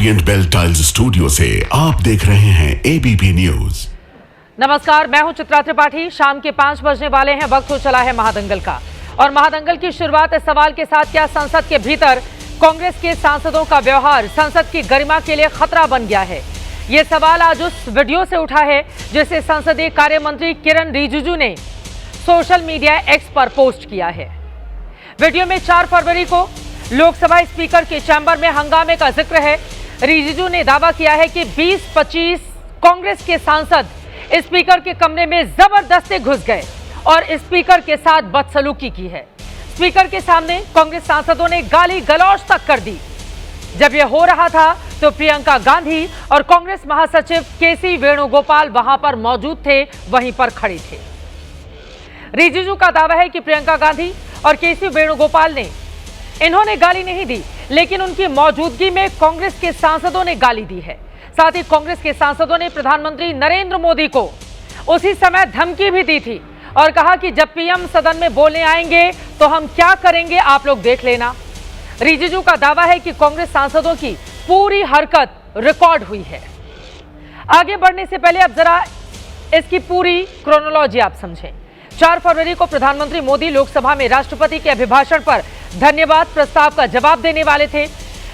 Orient bell tiles studio से आप देख रहे हैं एबीपी न्यूज। नमस्कार, मैं हूं चित्रा त्रिपाठी। शाम के 5 बजने वाले हैं, वक्त हो चला है महादंगल का। और महादंगल की शुरुआत इस सवाल के साथ, क्या संसद के भीतर कांग्रेस के सांसदों का व्यवहार संसद की गरिमा के लिए खतरा बन गया है? ये सवाल आज उस वीडियो से उठा है जिसे संसदीय कार्य मंत्री किरण रिजिजू ने सोशल मीडिया एक्स पर पोस्ट किया है। वीडियो में 4 फरवरी को लोकसभा स्पीकर के चैम्बर में हंगामे का जिक्र है। रिजिजू ने दावा किया है कि 20-25 कांग्रेस के सांसद स्पीकर के कमरे में जबरदस्ती घुस गए और स्पीकर के साथ बदसलूकी की है। स्पीकर के सामने कांग्रेस सांसदों ने गाली गलौज तक कर दी। जब यह हो रहा था तो प्रियंका गांधी और कांग्रेस महासचिव केसी वेणुगोपाल वहां पर मौजूद थे, वहीं पर खड़े थे। रिजिजू का दावा है कि प्रियंका गांधी और केसी वेणुगोपाल ने इन्होंने गाली नहीं दी, लेकिन उनकी मौजूदगी में कांग्रेस के सांसदों ने गाली दी है। साथ ही कांग्रेस के सांसदों ने प्रधानमंत्री नरेंद्र मोदी को उसी समय धमकी भी दी थी और कहा कि जब पीएम सदन में बोलने आएंगे तो हम क्या करेंगे आप लोग देख लेना। रिजिजू का दावा है कि कांग्रेस सांसदों की पूरी हरकत रिकॉर्ड हुई है। आगे बढ़ने से पहले अब जरा इसकी पूरी क्रोनोलॉजी आप समझें। 4 फरवरी को प्रधानमंत्री मोदी लोकसभा में राष्ट्रपति के अभिभाषण पर धन्यवाद प्रस्ताव का जवाब देने वाले थे,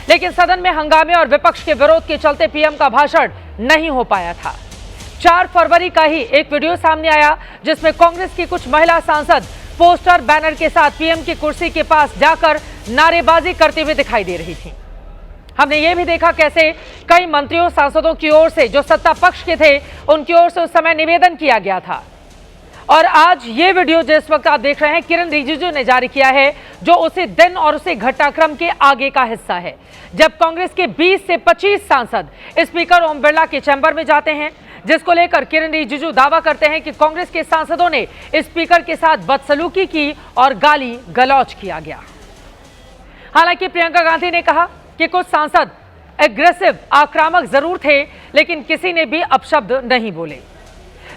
लेकिन सदन में हंगामे और विपक्ष के विरोध के चलते पीएम का भाषण नहीं हो पाया था। 4 फरवरी का ही एक वीडियो सामने आया जिसमें कांग्रेस की कुछ महिला सांसद पोस्टर बैनर के साथ पीएम की कुर्सी के पास जाकर नारेबाजी करते हुए दिखाई दे रही थी। हमने ये भी देखा कैसे कई मंत्रियों सांसदों की ओर से, जो सत्ता पक्ष के थे, उनकी ओर से उस समय निवेदन किया गया था। और आज ये वीडियो जिस वक्त आप देख रहे हैं, किरण रिजिजू ने जारी किया है, जो उसी दिन और उसी घटनाक्रम के आगे का हिस्सा है, जब कांग्रेस के 20 से 25 सांसद स्पीकर ओम बिरला के चैम्बर में जाते हैं, जिसको लेकर किरण रिजिजू दावा करते हैं कि कांग्रेस के सांसदों ने स्पीकर के साथ बदसलूकी की और गाली गलौज किया गया। हालांकि प्रियंका गांधी ने कहा कि कुछ सांसद एग्रेसिव, आक्रामक जरूर थे, लेकिन किसी ने भी अपशब्द नहीं बोले।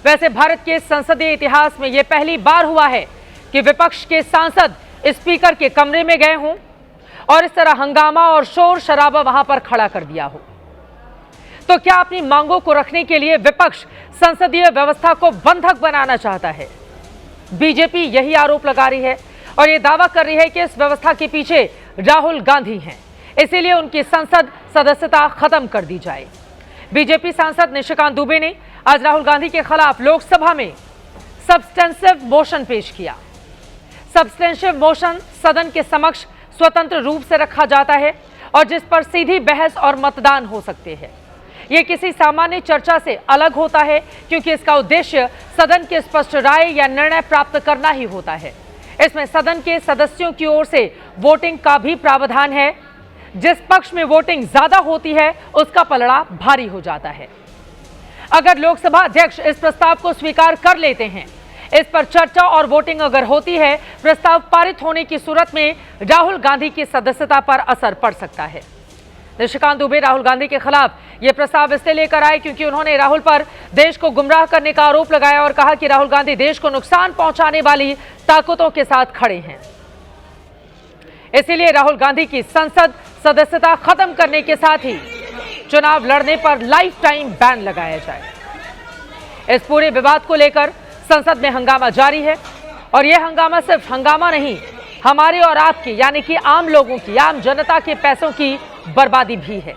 वैसे भारत के संसदीय इतिहास में यह पहली बार हुआ है कि विपक्ष के सांसद स्पीकर के कमरे में गए हों और इस तरह हंगामा और शोर शराबा वहां पर खड़ा कर दिया हो। तो क्या अपनी मांगों को रखने के लिए विपक्ष संसदीय व्यवस्था को बंधक बनाना चाहता है? बीजेपी यही आरोप लगा रही है और यह दावा कर रही है कि इस व्यवस्था के पीछे राहुल गांधी हैं, इसीलिए उनकी संसद सदस्यता खत्म कर दी जाए। बीजेपी सांसद निशिकांत दुबे ने आज राहुल गांधी के खिलाफ लोकसभा में सब्सटेंसिव मोशन पेश किया। सब्सटेंसिव मोशन सदन के समक्ष स्वतंत्र रूप से रखा जाता है और जिस पर सीधी बहस और मतदान हो सकते हैं। यह किसी सामान्य चर्चा से अलग होता है क्योंकि इसका उद्देश्य सदन की स्पष्ट राय या निर्णय प्राप्त करना ही होता है। इसमें सदन के सदस्यों की ओर से वोटिंग का भी प्रावधान है। जिस पक्ष में वोटिंग ज्यादा होती है उसका पलड़ा भारी हो जाता है। अगर लोकसभा अध्यक्ष इस प्रस्ताव को स्वीकार कर लेते हैं, इस पर चर्चा और वोटिंग अगर होती है, प्रस्ताव पारित होने की सूरत में राहुल गांधी की सदस्यता पर असर पड़ सकता है। निशिकांत दुबे राहुल गांधी के खिलाफ यह प्रस्ताव इसलिए लेकर आए क्योंकि उन्होंने राहुल पर देश को गुमराह करने का आरोप लगाया और कहा कि राहुल गांधी देश को नुकसान पहुंचाने वाली ताकतों के साथ खड़े हैं। इसीलिए राहुल गांधी की संसद सदस्यता खत्म करने के साथ ही चुनाव लड़ने पर लाइफ टाइम बैन लगाया जाए। इस पूरे विवाद को लेकर संसद में हंगामा जारी है और यह हंगामा सिर्फ हंगामा नहीं, हमारे और आपकी यानी कि आम लोगों की, आम जनता के पैसों की बर्बादी भी है।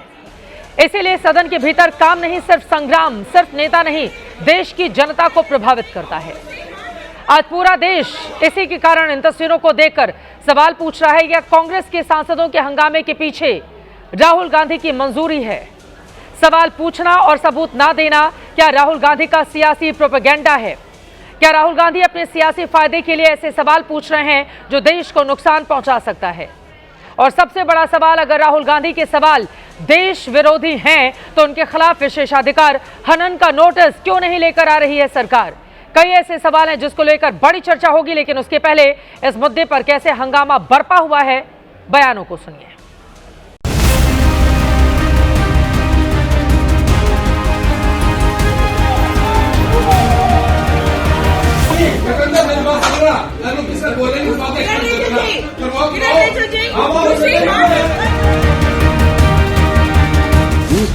इसीलिए सदन के भीतर काम नहीं, सिर्फ संग्राम, सिर्फ नेता नहीं, देश की जनता को प्रभावित करता है। आज पूरा देश इसी के कारण इन तस्वीरों को देखकर सवाल पूछ रहा है, क्या कांग्रेस के सांसदों के हंगामे के पीछे राहुल गांधी की मंजूरी है? सवाल पूछना और सबूत ना देना क्या राहुल गांधी का सियासी प्रोपेगेंडा है? क्या राहुल गांधी अपने सियासी फायदे के लिए ऐसे सवाल पूछ रहे हैं जो देश को नुकसान पहुंचा सकता है? और सबसे बड़ा सवाल, अगर राहुल गांधी के सवाल देश विरोधी हैं तो उनके खिलाफ विशेषाधिकार हनन का नोटिस क्यों नहीं लेकर आ रही है सरकार? कई ऐसे सवाल हैं जिसको लेकर बड़ी चर्चा होगी, लेकिन उसके पहले इस मुद्दे पर कैसे हंगामा बरपा हुआ है, बयानों को सुनिए।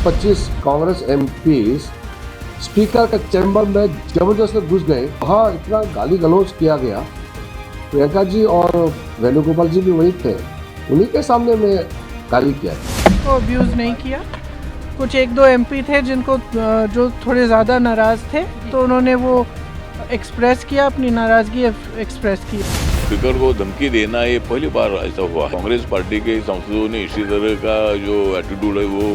20-25 कांग्रेस एमपीज स्पीकर के चैम्बर में जबरदस्त घुस गए। वहाँ इतना गाली गलौज किया गया। प्रियंका जी और वेणुगोपाल जी भी वहीं थे, उन्हीं के सामने में गाली किया। तो अब्यूज़ नहीं किया। कुछ एक दो एमपी थे जिनको जो थोड़े ज़्यादा नाराज़ थे, तो उन्होंने वो एक्सप्रेस किया, अपनी नाराज़गी एक्सप्रेस की। स्पीकर को धमकी देना ये पहली बार ऐसा हुआ। कांग्रेस पार्टी के सांसदों ने इसी तरह का जो एटीट्यूड है वो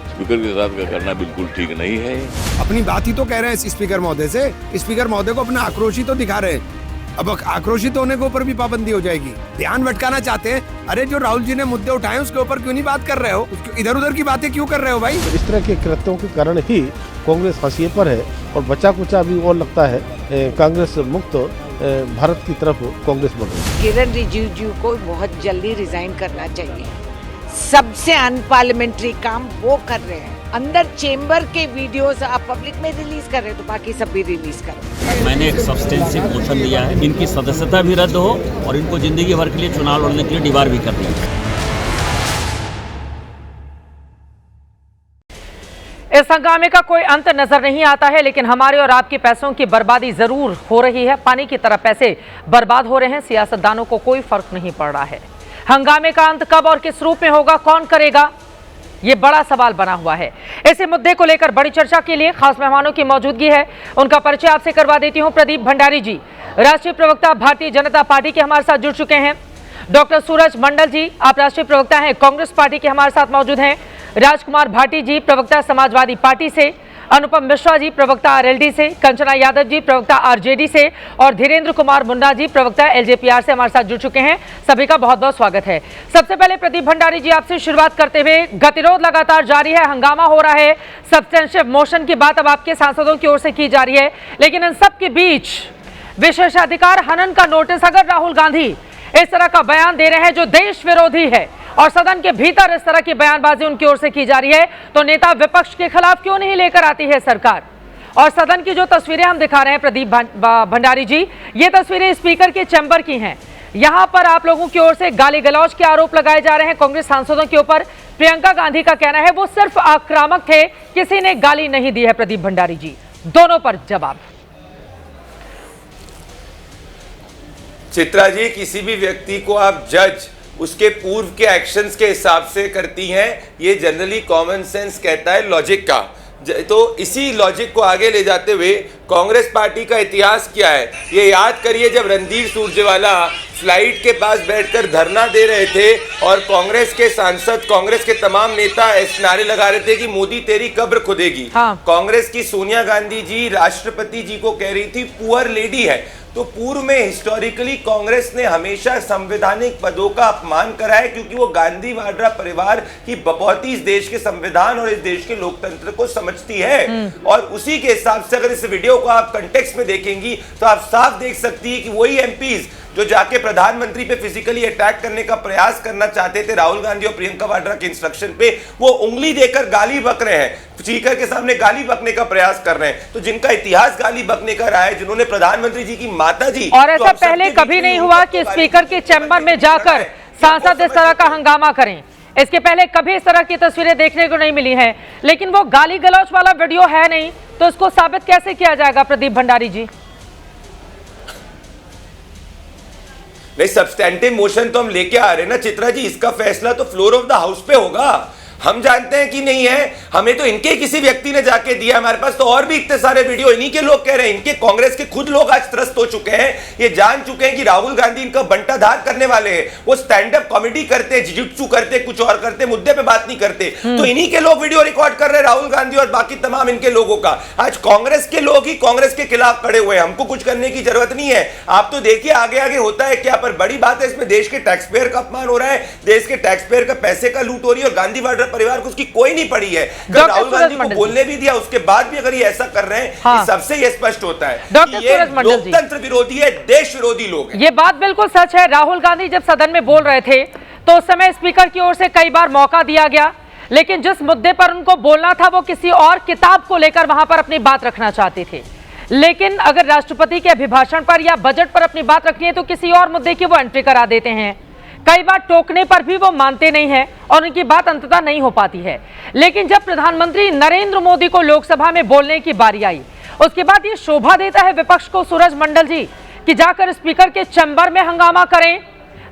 स्पीकर के साथ का करना बिल्कुल ठीक नहीं है। अपनी बात ही तो कह रहे हैं स्पीकर महोदय से, स्पीकर महोदय को अपना आक्रोश ही तो दिखा रहे हैं। अब आक्रोशित होने के ऊपर भी पाबंदी हो जाएगी। ध्यान भटकाना चाहते हैं। अरे जो राहुल जी ने मुद्दे उठाए उसके ऊपर क्यों नहीं बात कर रहे हो? इधर उधर की बातें क्यों कर रहे हो भाई? इस तरह के कृत्यों के कारण ही कांग्रेस हाशिए पर है और बचा कुचा भी और लगता है कांग्रेस मुक्त भारत की तरफ कांग्रेस बढ़ रही है। किरण रिजिजू को बहुत जल्दी रिजाइन करना चाहिए। सबसे अनपार्लियामेंट्री काम वो कर रहे हैं। अंदर चेंबर के वीडियोस आप पब्लिक में रिलीज कर रहे हो तो बाकी सब भी रिलीज करो। मैंने एक सब्सटेंसिव मोशन दिया है, इनकी सदस्यता भी रद्द हो और इनको जिंदगी भर के लिए चुनाव लड़ने के लिए डिबार भी कर दिया। इस हंगामे का कोई अंत नजर नहीं आता है, लेकिन हमारे और आपके पैसों की बर्बादी जरूर हो रही है। पानी की तरह पैसे बर्बाद हो रहे हैं। सियासतदानों को कोई फर्क नहीं पड़ रहा है। हंगामे का अंत कब और किस रूप में होगा, कौन करेगा, ये बड़ा सवाल बना हुआ है। इसी मुद्दे को लेकर बड़ी चर्चा के लिए खास मेहमानों की मौजूदगी है। उनका परिचय आपसे करवा देती हूं। प्रदीप भंडारी जी, राष्ट्रीय प्रवक्ता भारतीय जनता पार्टी के हमारे साथ जुड़ चुके हैं। डॉक्टर सूरज मंडल जी, आप राष्ट्रीय प्रवक्ता हैं, कांग्रेस पार्टी के हमारे साथ मौजूद हैं। राजकुमार भाटी जी, प्रवक्ता समाजवादी पार्टी से। अनुपम मिश्रा जी, प्रवक्ता आरएलडी से। कंचना यादव जी, प्रवक्ता आरजेडी से। और धीरेन्द्र कुमार मुन्ना जी, प्रवक्ता एलजेपीआर से हमारे साथ जुड़ चुके हैं। सभी का बहुत बहुत स्वागत है। सबसे पहले प्रदीप भंडारी जी, आपसे शुरुआत करते हुए, गतिरोध लगातार जारी है, हंगामा हो रहा है, सब्सटेंशियल मोशन की बात अब आपके सांसदों की ओर से की जा रही है, लेकिन इन सब के बीच विशेषाधिकार हनन का नोटिस अगर राहुल गांधी इस तरह का बयान दे रहे हैं जो देश विरोधी है और सदन के भीतर इस तरह की बयानबाजी उनकी ओर से की जा रही है, तो नेता विपक्ष के खिलाफ क्यों नहीं लेकर आती है सरकार? और सदन की जो तस्वीरें हम दिखा रहे हैं प्रदीप भंडारी जी, ये तस्वीरें स्पीकर के चैम्बर की हैं। यहां पर आप लोगों की ओर से गाली गलौज के आरोप लगाए जा रहे हैं कांग्रेस सांसदों के ऊपर। प्रियंका गांधी का कहना है वो सिर्फ आक्रामक थे, किसी ने गाली नहीं दी है। प्रदीप भंडारी जी, दोनों पर जवाब। चित्रा जी, किसी भी व्यक्ति को आप जज उसके पूर्व के एक्शंस के हिसाब से करती हैं, ये जनरली कॉमन सेंस कहता है लॉजिक का। तो इसी लॉजिक को आगे ले जाते हुए कांग्रेस पार्टी का इतिहास क्या है ये याद करिए। जब रणदीप सुरजेवाला फ्लाइट के पास बैठकर धरना दे रहे थे और कांग्रेस के सांसद, कांग्रेस के तमाम नेता ऐसे नारे लगा रहे थे कि मोदी तेरी कब्र खुदेगी। कांग्रेस की सोनिया गांधी जी राष्ट्रपति जी को कह रही थी पुअर लेडी है। तो पूर्व में हिस्टोरिकली कांग्रेस ने हमेशा संवैधानिक पदों का अपमान करा है, क्योंकि वो गांधी वाड्रा परिवार की बपौती इस देश के संविधान और इस देश के लोकतंत्र को समझती है। और उसी के हिसाब से अगर इस वीडियो को आप कंटेक्स्ट में देखेंगी तो आप साफ देख सकती है कि वही एमपीज जो जाके प्रधानमंत्री पे फिजिकली अटैक करने का प्रयास करना चाहते थे राहुल गांधी और प्रियंका वाड्रा के इंस्ट्रक्शन पे, वो उंगली देकर गाली बक रहे हैं, स्पीकर के सामने गाली बकने का प्रयास कर रहे हैं। तो जिनका इतिहास गाली बकने का रहा है, जिन्होंने प्रधानमंत्री जी की माता जी, और ऐसा पहले कभी नहीं हुआ कि स्पीकर के चैम्बर में जाकर सांसद इस तरह का हंगामा करें। इसके पहले कभी इस तरह की तस्वीरें देखने को नहीं मिली हैं, लेकिन वो गाली गलौज वाला वीडियो है नहीं, तो इसको साबित कैसे किया जाएगा प्रदीप भंडारी जी? नहीं, सब्सटेंटिव मोशन तो हम लेके आ रहे हैं ना चित्रा जी, इसका फैसला तो फ्लोर ऑफ द हाउस पे होगा। हम जानते हैं कि नहीं है, हमें तो इनके किसी व्यक्ति ने जाके दिया। हमारे पास तो और भी इतने सारे वीडियो इन्हीं के लोग कह रहे हैं, इनके कांग्रेस के खुद लोग आज त्रस्त हो चुके हैं, ये जान चुके हैं कि राहुल गांधी इनका बंटाधार करने वाले हैं। वो स्टैंड अप कॉमेडी करते, जिजुत्सु करते, कुछ और करते, मुद्दे पे बात नहीं करते। तो इन्हीं के लोग वीडियो रिकॉर्ड कर रहे हैं, राहुल गांधी और बाकी तमाम इनके लोगों का। आज कांग्रेस के लोग ही कांग्रेस के खिलाफ खड़े हुए हैं, हमको कुछ करने की जरूरत नहीं है। आप तो देखिए आगे आगे होता है क्या। पर बड़ी बात है, इसमें देश के टैक्स पेयर का अपमान हो रहा है, देश के टैक्स पेयर का पैसे का लूट हो रही है और गांधी वाड्रा परिवार को उसकी कोई नहीं पड़ी है। राहुल गांधी को बोलने भी दिया, उसके बाद भी अगर ये ऐसा कर रहे हैं, सबसे ये स्पष्ट होता है कि ये लोकतंत्र विरोधी है, देश विरोधी लोग हैं। ये बात बिल्कुल सच है। राहुल गांधी जब सदन में बोल रहे थे तो उस समय स्पीकर की ओर से कई बार मौका दिया गया, लेकिन जिस मुद्दे पर उनको बोलना था वो किसी और किताब को लेकर वहां पर अपनी बात रखना चाहते थे। लेकिन अगर राष्ट्रपति के अभिभाषण पर या बजट पर अपनी बात रखनी है तो किसी और मुद्दे की वो एंट्री करा देते हैं। कई बार टोकने पर भी वो मानते नहीं है और उनकी बात अंततः नहीं हो पाती है। लेकिन जब प्रधानमंत्री नरेंद्र मोदी को लोकसभा में बोलने की बारी आई, उसके बाद ये शोभा देता है विपक्ष को सूरज मंडल जी कि जाकर स्पीकर के चैम्बर में हंगामा करें।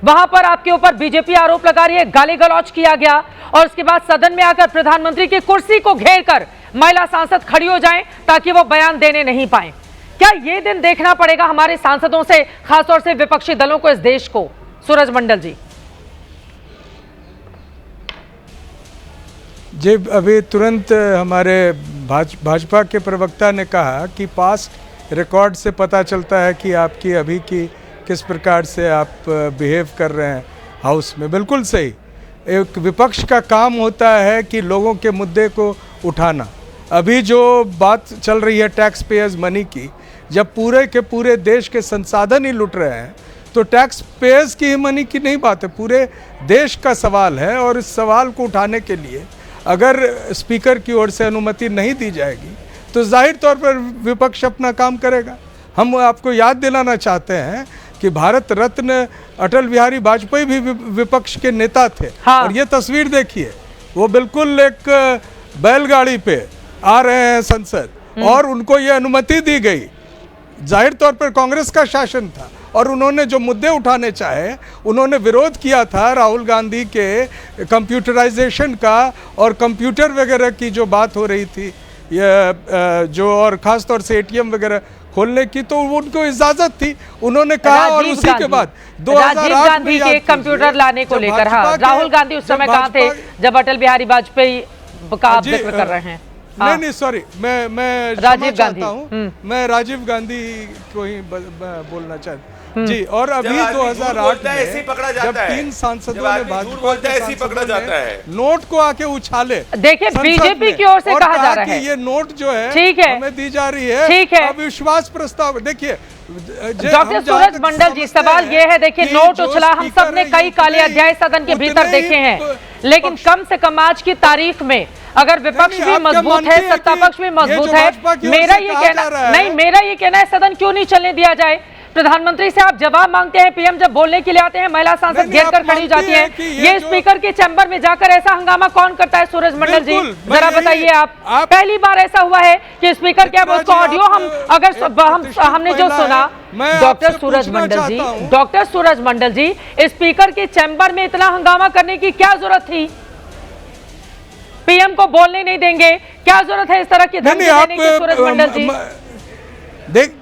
वहां पर आपके ऊपर बीजेपी आरोप लगा रही है, गाली गलौज किया गया और उसके बाद सदन में आकर प्रधानमंत्री की कुर्सी को घेर कर महिला सांसद खड़ी हो जाएं ताकि वो बयान देने नहीं पाए। क्या ये दिन देखना पड़ेगा हमारे सांसदों से, खासतौर से विपक्षी दलों को, इस देश को? सूरज मंडल जी जी, अभी तुरंत हमारे भाजपा के प्रवक्ता ने कहा कि पास्ट रिकॉर्ड से पता चलता है कि आपकी अभी की किस प्रकार से आप बिहेव कर रहे हैं हाउस में। बिल्कुल सही। एक विपक्ष का काम होता है कि लोगों के मुद्दे को उठाना। अभी जो बात चल रही है टैक्स पेयर्स मनी की, जब पूरे के पूरे देश के संसाधन ही लुट रहे हैं तो टैक्स पेयर्स की ही मनी की नहीं बात है, पूरे देश का सवाल है। और इस सवाल को उठाने के लिए अगर स्पीकर की ओर से अनुमति नहीं दी जाएगी तो जाहिर तौर पर विपक्ष अपना काम करेगा। हम आपको याद दिलाना चाहते हैं कि भारत रत्न अटल बिहारी वाजपेयी भी विपक्ष के नेता थे। हाँ। और ये तस्वीर देखिए, वो बिल्कुल एक बैलगाड़ी पे आ रहे हैं संसद और उनको ये अनुमति दी गई। जाहिर तौर पर कांग्रेस का शासन था और उन्होंने जो मुद्दे उठाने चाहे, उन्होंने विरोध किया था राहुल गांधी के कंप्यूटराइजेशन का और कंप्यूटर वगैरह की जो बात हो रही थी, ये जो और ख़ास तौर से एटीएम वगैरह खोलने की, तो उनको इजाजत थी, उन्होंने कहा। और उसी के बाद 2008 गांधी के कंप्यूटर लाने को लेकर, हाँ, राहुल गांधी उस समय कहाँ थे जब अटल बिहारी वाजपेयी का आप जिक्र कर रहे हैं? नहीं सॉरी, मैं राजीव गांधी हूँ, मैं राजीव गांधी को ही बोलना चाहता जी। और अभी 2008 में जब 3 सांसदों ने भाजपा नोट को आके उछाले, देखिए बीजेपी की ओर से कहा जा रहा है कि ये नोट जो है ठीक है हमें दी जा रही है, ठीक है, अविश्वास प्रस्ताव। देखिए डॉक्टर सूरज मंडल जी, सवाल ये है, देखिए नोट उछला, हम सब ने कई काले अध्याय सदन के भीतर देखे हैं, लेकिन कम से कम आज की तारीख में अगर विपक्ष भी मजबूत है, सत्ता पक्ष भी मजबूत है, मेरा ये कहना है सदन क्यों नहीं चलने दिया जाए? प्रधानमंत्री से आप जवाब मांगते हैं, पीएम जब बोलने के लिए आते हैं महिला सांसद घेर कर खड़ी जाती हैं, ये स्पीकर के चैम्बर में जाकर ऐसा हंगामा कौन करता है? सूरज मंडल जी जरा बताइए आप। पहली बार ऐसा हुआ है कि स्पीकर क्या उसको ऑडियो हमने जो सुना, डॉक्टर सूरज मंडल जी स्पीकर के चैम्बर में इतना हंगामा करने की क्या जरूरत थी? पीएम को बोलने नहीं देंगे, क्या जरूरत है इस तरह की धमकी देने की? सूरज मंडल जी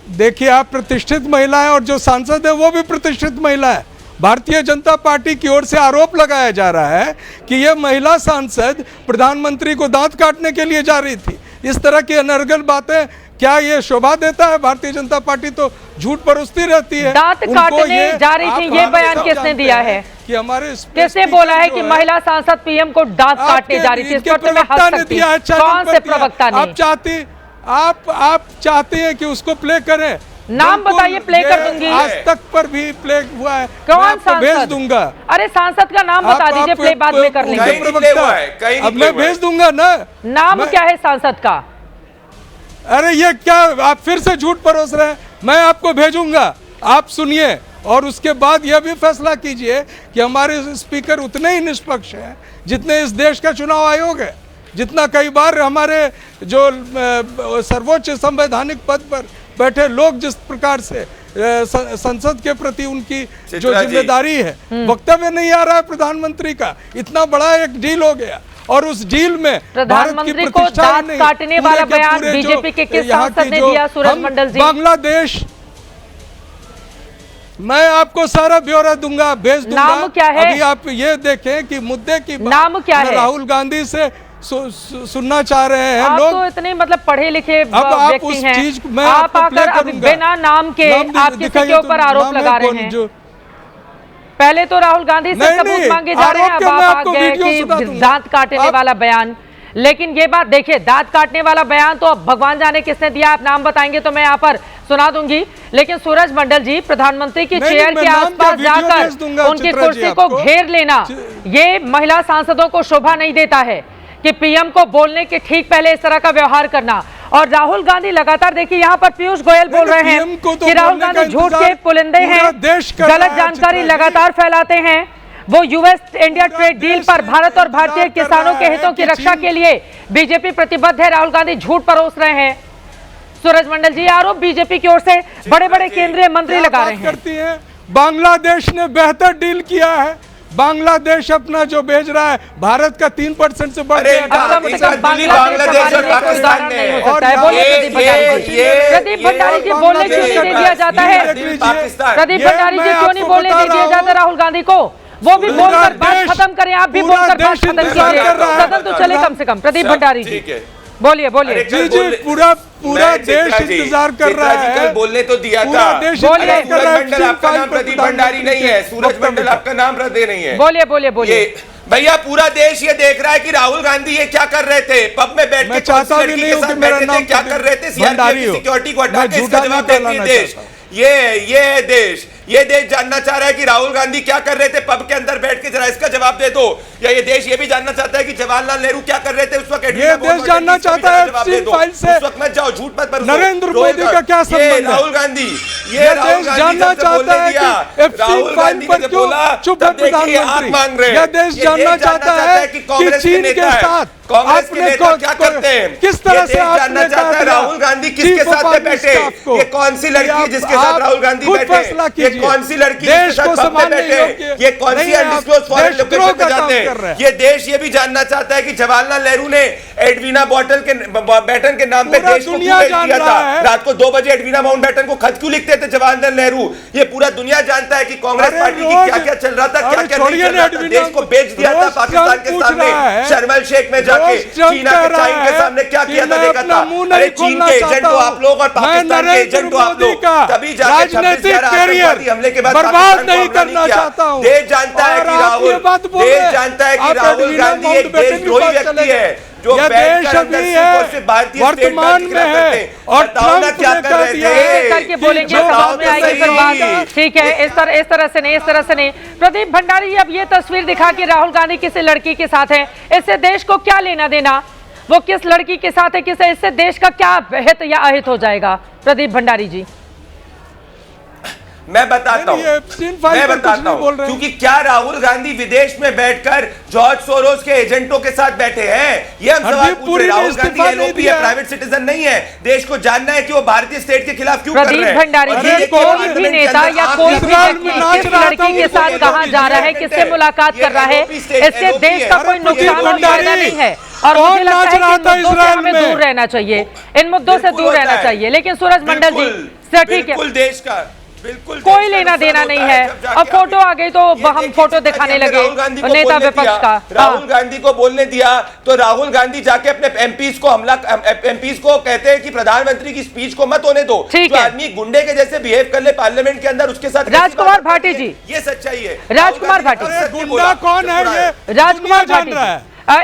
देखिए, आप प्रतिष्ठित महिला है और जो सांसद है वो भी प्रतिष्ठित महिला है। भारतीय जनता पार्टी की ओर से आरोप लगाया जा रहा है कि यह महिला सांसद प्रधानमंत्री को दांत काटने के लिए जा रही थी। इस तरह की अनर्गल बातें क्या ये शोभा देता है? भारतीय जनता पार्टी तो झूठ परोसती रहती है। दांत काटने जा रही थी, ये बयान किसने दिया है? कि हमारे किसने बोला है कि महिला सांसद पीएम को दांत काटने जा रही थी? प्रवक्ता ने दिया है। कौन से प्रवक्ता ने? आप चाहते हैं कि उसको प्ले करें? नाम बताइए, प्ले कर दूंगी। आज तक पर भी प्ले हुआ है, कौन आपको भेज दूंगा। अरे सांसद का नाम बता दीजिए, प्ले बाद में कर लेंगे। अब मैं भेज दूंगा ना। नाम क्या है सांसद का? अरे ये क्या आप फिर से झूठ परोस रहे हैं? मैं आपको भेजूंगा, आप सुनिए और उसके बाद यह भी फैसला कीजिए कि हमारे स्पीकर उतने ही निष्पक्ष हैं जितने इस देश का चुनाव आयोग है, जितना कई बार हमारे जो सर्वोच्च संवैधानिक पद पर बैठे लोग जिस प्रकार से संसद के प्रति उनकी जो जिम्मेदारी है, वक्तव्य नहीं आ रहा है प्रधानमंत्री का। इतना बड़ा एक डील हो गया और उस डील में प्रधानमंत्री को दांत काटने वाला बयान बीजेपी के किस सांसद ने दिया? सूरज मंडल जी, बांग्लादेश, मैं आपको सारा ब्यौरा दूंगा, भेज दूंगा। नाम क्या है? अभी आप ये देखें कि मुद्दे की नाम क्या है? राहुल गांधी से सुनना चाह रहे हैं आप लोग। तो इतने मतलब पढ़े लिखे व्यक्ति हैं, चीज मैं आप आकर अभी बिना नाम के आप किसी के ऊपर आरोप लगा रहे हैं। पहले तो राहुल गांधी से सबूत मांगे जा रहे हैं, अब आप आ गए कि दांत काटने वाला बयान। लेकिन ये बात देखिए, दांत काटने वाला बयान तो अब भगवान जाने किसने दिया, आप नाम बताएंगे तो मैं यहाँ पर सुना दूंगी। लेकिन सूरज मंडल जी, प्रधानमंत्री की चेयर के आसपास जाकर उनकी कुर्सी को घेर लेना, ये महिला सांसदों को शोभा नहीं देता है कि पीएम को बोलने के ठीक पहले इस तरह का व्यवहार करना। और राहुल गांधी लगातार, देखिए यहाँ पर पीयूष गोयल बोल रहे हैं कि राहुल गांधी झूठ के पुलिंदे हैं, गलत जानकारी लगातार फैलाते हैं। वो यूएस इंडिया ट्रेड डील पर भारत और भारतीय किसानों के हितों की रक्षा के लिए बीजेपी प्रतिबद्ध है, राहुल गांधी झूठ परोस रहे हैं। सूरज मंडल जी, आरोप बीजेपी की ओर से बड़े बड़े केंद्रीय मंत्री लगा रहे हैं। बांग्लादेश ने बेहतर डील किया है, बांग्लादेश अपना जो भेज रहा है भारत का 3% से बढ़ गया। प्रदीप भंडारी जी बोलने क्यों नहीं दिया जाता है? प्रदीप भंडारी जी क्यों नहीं बोलने दिया जाता राहुल गांधी को? वो भी बोलकर बात खत्म करें, आप भी बोलकर बात खत्म कीजिए, सदन तो चले कम से कम। प्रदीप भंडारी जी बोलिए बोलिए। जी पूरा देश इंतजार कर रहा है। कल बोलने तो दिया था। सूरज मंडल आपका नाम प्रदीप भंडारी नहीं है, सूरज मंडल आपका नाम हृदय नहीं है। बोलिए बोलिए बोलिए। भैया पूरा देश ये देख रहा है कि राहुल गांधी ये क्या कर रहे थे, पब में बैठ के कौन सी लड़की के साथ बैठे थे, क्या कर रहे थे, सीआरपीएफ की सिक्योरिटी को हटा के, इसका जवाब देती है देश। ये देश जानना चाह रहा है कि राहुल गांधी क्या कर रहे थे पब के अंदर बैठ के, जरा इसका जवाब दे दो। या ये देश ये भी जानना चाहता है कि जवाहरलाल नेहरू क्या कर रहे थे उस वक्त? ये देश जानना चाहता है फाइल से, उस वक्त मत जाओ, झूठ मत बरसो। नरेंद्र मोदी का क्या संबंध है? राहुल गांधी जानना चाहता है कि राहुल गांधी ने बोला चुप है प्रधानमंत्री, मांग रहे। यह देश जानना चाहता है कि चीन के साथ कांग्रेस के नेता क्या करते हैं, किस तरह से जानना चाहता है राहुल गांधी किसके साथ में बैठे, ये कौन सी लड़की है जिसके साथ राहुल गांधी बैठे, ये कौन सी लड़की जिसके साथ पब में बैठे, ये कौन सी अनडिस्क्लोज्ड फॉरेन लोकेशन पे जाते हैं। ये देश ये भी जानना चाहता है कि जवाहरलाल नेहरू ने एडवीना माउंटबेटन के नाम पे देश को क्यों दिया था, रात को 2 बजे एडवीना माउंटबेटन को खत क्यों लिखते थे जवाहरलाल नेहरू। ये पूरा दुनिया जानता है कि कांग्रेस पार्टी की क्या क्या चल रहा था, क्या क्या नहीं चल रहा था। देश को बेच दिया था पाकिस्तान के सामने, शर्म शेख में जाके चीना के सामने क्या किया था देखा था। अरे चीन के एजेंट तो आप लोग और पाकिस्तान के एजेंट तो आप लोग, तभी जाके 26/11 आतंकवादी हमले के बाद बर्बाद नहीं करना चाहता हूं। देश जानता है कि राहुल गांधी एक देशद्रोही व्यक्ति है जो देश अभी है वर्तमान में है और ट्रंप क्या कर रहे थे करके बोलेंगे, सभा में आएगी फिर बात। ठीक है, इस तरह से नहीं। प्रदीप भंडारी, अब ये तस्वीर दिखा कि राहुल गांधी किसी लड़की के साथ है, इससे देश को क्या लेना देना, वो किस लड़की के साथ है, किसे, इससे देश का क्या हित या अहित हो जाएगा? प्रदीप भंडारी जी मैं बताता हूं क्योंकि क्या राहुल गांधी विदेश में बैठकर जॉर्ज सोरोस के एजेंटों के साथ बैठे हैं? ये हम सवाल पूछ रहे। राहुल गांधी एलओपी है, प्राइवेट सिटीजन नहीं है। देश को जानना है कि वो भारतीय स्टेट के खिलाफ क्यों कर रहे हैं। प्रदीप भंडारी जी, कोई भी नेता या कोई भी व्यक्ति किस लड़की के साथ कहां जा रहा है, किससे मुलाकात कर रहा है, इससे देश का कोई नुकसान और फायदा नहीं है। और मुझे लगता है कि इन मुद्दों से हमें दूर रहना चाहिए, इन मुद्दों से दूर रहना चाहिए। लेकिन सूरज मंडल जी, ठीक है, देश का बिल्कुल कोई लेना देना नहीं है। अब फोटो आ गई तो हम फोटो दिखाने लगे नेता विपक्ष का। राहुल गांधी को बोलने दिया तो राहुल गांधी जाके अपने एमपीज को कहते हैं कि प्रधानमंत्री की स्पीच को मत होने दो। ठीक है, है, आदमी गुंडे के जैसे बिहेव कर ले पार्लियामेंट के अंदर, उसके साथ राजकुमार भाटी जी, ये सच्चाई है। राजकुमार भाटी गुंडा कौन है? ये राजकुमार भाटी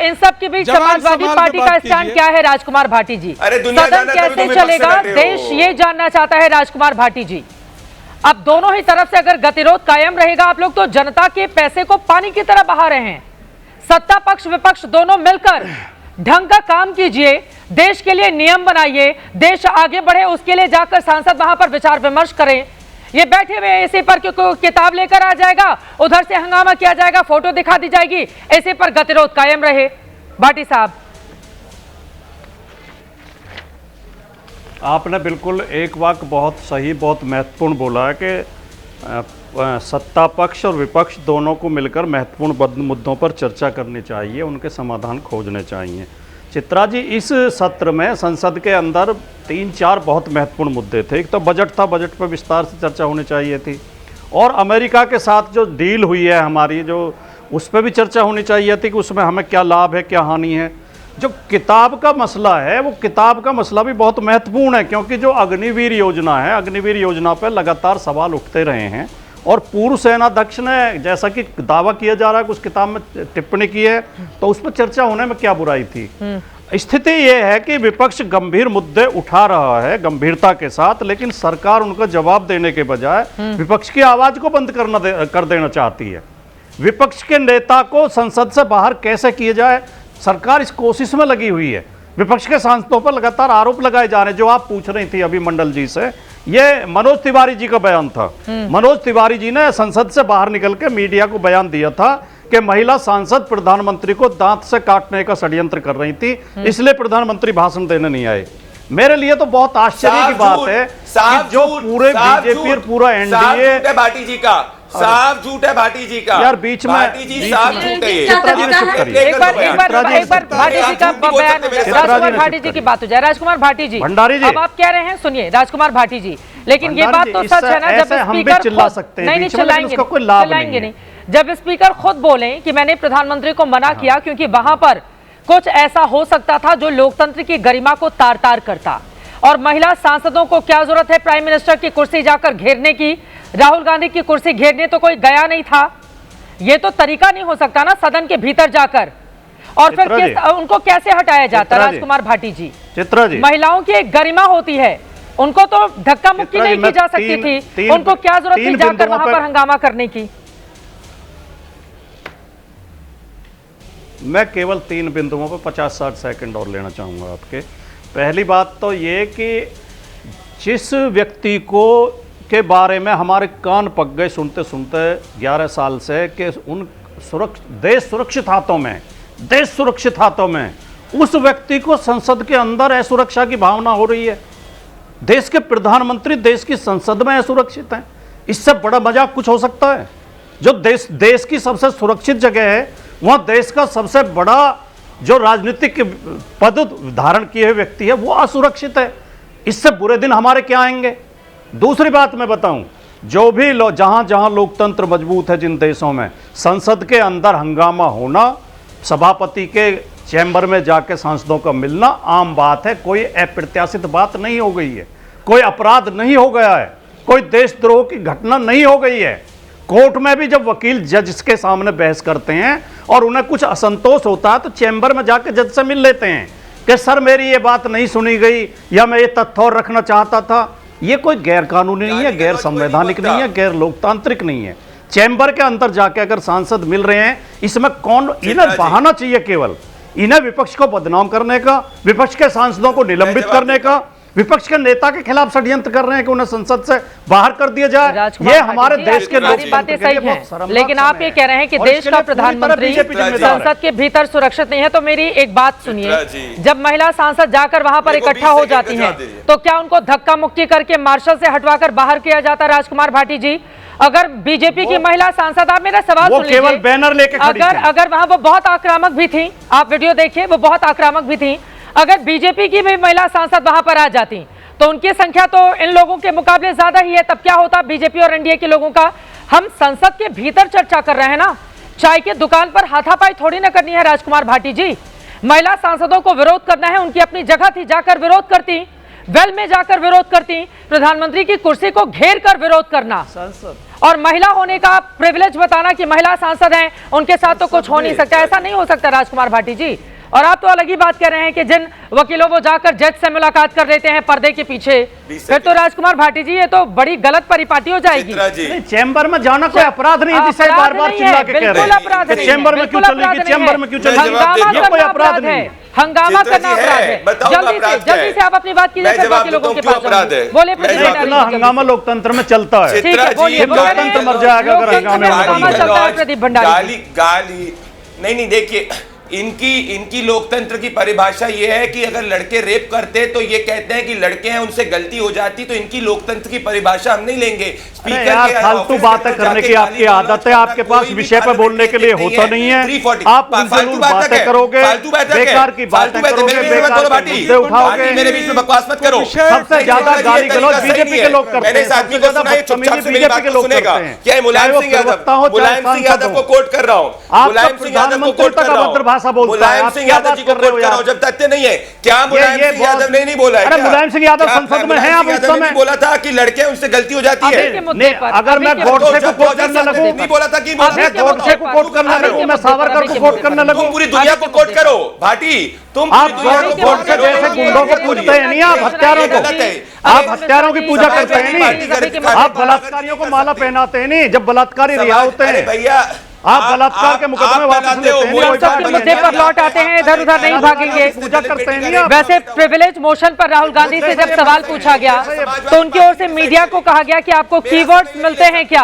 इन सब के बीच समाजवादी पार्टी का स्टैंड क्या है? राजकुमार भाटी जी, सदन कैसे चलेगा, देश ये जानना चाहता है राजकुमार भाटी जी। अब दोनों ही तरफ से अगर गतिरोध कायम रहेगा, आप लोग तो जनता के पैसे को पानी की तरह बहा रहे हैं। सत्ता पक्ष विपक्ष दोनों मिलकर ढंग का काम कीजिए, देश के लिए नियम बनाइए, देश आगे बढ़े, उसके लिए जाकर सांसद वहां पर विचार विमर्श करें। ये बैठे हुए ऐसे पर किताब लेकर आ जाएगा, उधर से हंगामा किया जाएगा, फोटो दिखा दी जाएगी, ऐसे पर गतिरोध कायम रहे। भाटी साहब, आपने बिल्कुल एक वाक्य बहुत सही, बहुत महत्वपूर्ण बोला है कि सत्ता पक्ष और विपक्ष दोनों को मिलकर महत्वपूर्ण मुद्दों पर चर्चा करनी चाहिए, उनके समाधान खोजने चाहिए। चित्रा जी, इस सत्र में संसद के अंदर 3-4 बहुत महत्वपूर्ण मुद्दे थे। एक तो बजट था, बजट पर विस्तार से चर्चा होनी चाहिए थी, और अमेरिका के साथ जो डील हुई है हमारी, जो उस पर भी चर्चा होनी चाहिए थी कि उसमें हमें क्या लाभ है, क्या हानि है। जो किताब का मसला है, वो किताब का मसला भी बहुत महत्वपूर्ण है, क्योंकि जो अग्निवीर योजना है, अग्निवीर योजना पर लगातार सवाल उठते रहे हैं, और पूर्व सेनाध्यक्ष ने, जैसा कि दावा किया जा रहा है कि उस किताब में टिप्पणी की है, तो उस पर चर्चा होने में क्या बुराई थी। स्थिति ये है कि विपक्ष गंभीर मुद्दे उठा रहा है गंभीरता के साथ, लेकिन सरकार उनको जवाब देने के बजाय विपक्ष की आवाज को बंद कर देना चाहती है। विपक्ष के नेता को संसद से बाहर कैसे किया जाए, सरकार इस कोशिश में लगी हुई है। विपक्ष के सांसदों पर लगातार आरोप लगाए जा रहे हैं। जो आप पूछ रही थी अभी मंडल जी से, ये मनोज तिवारी जी का बयान था। मनोज तिवारी जी ने संसद से बाहर निकल के मीडिया को बयान दिया था कि महिला सांसद प्रधानमंत्री को दांत से काटने का षड्यंत्र कर रही थी, इसलिए प्रधानमंत्री भाषण देने नहीं आए। मेरे लिए तो बहुत आश्चर्य की बात है कि जो पूरे बीजेपी और पूरा एनडीए भाटी जी का साफ झूठ है, भाटी जी का यार बीच में भाटी जी साफ झूठ है ये। चित्रा जी ने चुप करिए। एक बार भाटी जी का बयान, राजकुमार भाटी जी की बात हो जाए। राजकुमार भाटी जी, भंडारी जी, अब आप कह रहे हैं, सुनिए राजकुमार भाटी जी, लेकिन ये बात तो सच है ना, जब स्पीकर चिल्ला सकते हैं, नहीं चिल्लाएंगे नहीं, जब स्पीकर खुद बोले कि मैंने प्रधानमंत्री को मना किया क्योंकि वहां पर कुछ ऐसा हो सकता था जो लोकतंत्र की गरिमा को तार तार करता, और महिला सांसदों को क्या जरूरत है प्राइम मिनिस्टर की कुर्सी जाकर घेरने की, राहुल गांधी की कुर्सी घेरने तो कोई गया नहीं था। ये तो तरीका नहीं हो सकता ना सदन के भीतर जाकर, और फिर उनको कैसे हटाया जाता? राजकुमार भाटी जी, चित्रा जी, महिलाओं की एक गरिमा होती है, उनको तो धक्का मुक्की नहीं की जा सकती थी, उनको क्या जरूरत थी जाकर वहां पर हंगामा करने की? मैं केवल 3 बिंदुओं पर 50-60 सेकंड और लेना चाहूँगा आपके। पहली बात तो ये कि जिस व्यक्ति को के बारे में हमारे कान पक गए सुनते सुनते 11 साल से कि उन देश सुरक्षित हाथों में, देश सुरक्षित हाथों में, उस व्यक्ति को संसद के अंदर असुरक्षा की भावना हो रही है। देश के प्रधानमंत्री देश की संसद में असुरक्षित हैं, इससे बड़ा मजाक कुछ हो सकता है? जो देश की सबसे सुरक्षित जगह है, वहां देश का सबसे बड़ा जो राजनीतिक पद धारण किए हुए व्यक्ति है वो असुरक्षित है। इससे बुरे दिन हमारे क्या आएंगे? दूसरी बात मैं बताऊं, जो भी जहां जहां लोकतंत्र मजबूत है, जिन देशों में संसद के अंदर हंगामा होना, सभापति के चैम्बर में जाके सांसदों का मिलना आम बात है, कोई अप्रत्याशित बात नहीं हो गई है, कोई अपराध नहीं हो गया है, कोई देशद्रोह की घटना नहीं हो गई है। कोर्ट में भी जब वकील जज के सामने बहस करते हैं और उन्हें कुछ असंतोष होता है तो चैम्बर में जाकर जज से मिल लेते हैं कि सर मेरी ये बात नहीं सुनी गई या मैं ये तथ्य और रखना चाहता था। ये कोई गैर कानूनी नहीं है, गैर संवैधानिक नहीं है, गैर लोकतांत्रिक नहीं है। चैम्बर के अंदर जाके अगर सांसद मिल रहे हैं, इसमें कौन, इन्हें बहाना चाहिए केवल, इन्हें विपक्ष को बदनाम करने का, विपक्ष के सांसदों को निलंबित करने का, विपक्ष के नेता के खिलाफ षड्यंत्र कर रहे हैं कि उन्हें संसद से बाहर कर दिया जाए। ये हमारे देश के लोग बातें सही हैं, लेकिन आप ये कह रहे हैं कि देश का प्रधानमंत्री संसद के भीतर सुरक्षित नहीं है। तो मेरी एक बात सुनिए, जब महिला सांसद जाकर वहां पर इकट्ठा हो जाती हैं तो क्या उनको धक्का मुक्की करके मार्शल से हटवाकर बाहर किया जाता? राजकुमार भाटी जी, अगर बीजेपी की महिला सांसद, आप मेरा सवाल सुन लीजिए, केवल बैनर लेके अगर वहां वो बहुत आक्रामक भी थी, आप वीडियो देखिए, वो बहुत आक्रामक भी थी, अगर बीजेपी की भी महिला सांसद वहां पर आ जाती तो उनकी संख्या तो इन लोगों के मुकाबले ज्यादा ही है, तब क्या होता बीजेपी और एनडीए के लोगों का? हम संसद के भीतर चर्चा कर रहे हैं ना, चाय की दुकान पर हाथापाई थोड़ी ना करनी है। राजकुमार भाटी जी, महिला सांसदों को विरोध करना है, उनकी अपनी जगह थी, जाकर विरोध करती, वेल में जाकर विरोध करती, प्रधानमंत्री की कुर्सी को घेर कर विरोध करना, और महिला होने का प्रिविलेज बताना कि महिला सांसद हैं, उनके साथ तो कुछ हो नहीं सकता। ऐसा नहीं हो सकता राजकुमार भाटी जी। और आप तो अलग ही बात कर रहे हैं कि जिन वकीलों वो जाकर जज से मुलाकात कर लेते हैं पर्दे के पीछे, फिर तो राजकुमार भाटी जी ये तो बड़ी गलत परिपाटी हो जाएगी। चैम्बर में जाना कोई अपराध नहीं है, जिसे बार-बार चिल्ला के कह रहे हैं कि चैम्बर में क्यों चलेगी, चैम्बर में क्यों चलेगी, ये कोई अपराध नहीं है। हंगामा करना अपराध है। जल्दी से आप अपनी बात कीजिए, बाकी लोगों के पास बोले। हंगामा लोकतंत्र में चलता है, लोकतंत्र मर जाएगा अगर हंगामा चलता है। प्रदीप भंडारी, गाली नहीं, देखिए इनकी लोकतंत्र की परिभाषा ये है कि अगर लड़के रेप करते तो ये कहते हैं कि लड़के हैं, उनसे गलती हो जाती, तो इनकी लोकतंत्र की परिभाषा हम नहीं लेंगे। स्पीकर के फालतू बातें करने की आपकी आदत है, आपके पास विषय पर बोलने के लिए होता नहीं है, आप फालतू बातें करोगे, बेकार की बातें करोगे, बेकार के मुद्दे उठाओगे, मेरे बीच में बकवास मत करो। सबसे ज्यादा गाली गलौज बीजेपी के लोग करते हैं, सबसे ज्यादा बीजेपी के लोग सुनेगा। क्या मुलायम सिंह यादव को कोट कर रहा हूँ, मुलायम सिंह यादव को कोट कर रहा हूँ, मुलायम सिंह यादव जी को कोट कर रहा हूं, जब तथ्य नहीं है। क्या मुलायम सिंह यादव ने नहीं बोला है? अरे मुलायम सिंह यादव संसद में है, आप उस समय बोला था कि लड़के उनसे गलती हो जाती है। अगर मैं गोडसे को कोट करने लगूं, नहीं बोला था कि मैं गोडसे को कोट करने लगूं, मैं सावरकर को कोट करने लगूं, पूरी दुनिया को कोट करो भाटी, तुम आप गोडसे जैसे गुंडों को पूजते हैं नहीं, आप हत्यारों को, आप हत्यारों की पूजा करते हैं नहीं, आप बलात्कारियों को माला पहनाते हैं नहीं, जब बलात्कारी रिहा होते हैं। भैया आप बलात्कार के मुकदमे वापस लेते हैं, सबके मुद्दे पर लौट आते हैं, इधर उधर नहीं भागेंगे। पूजा करते हैं नहीं आप? वैसे प्रिविलेज मोशन पर राहुल गांधी से जब सवाल पूछा गया तो उनकी ओर से मीडिया को कहा गया कि आपको कीवर्ड्स मिलते हैं क्या।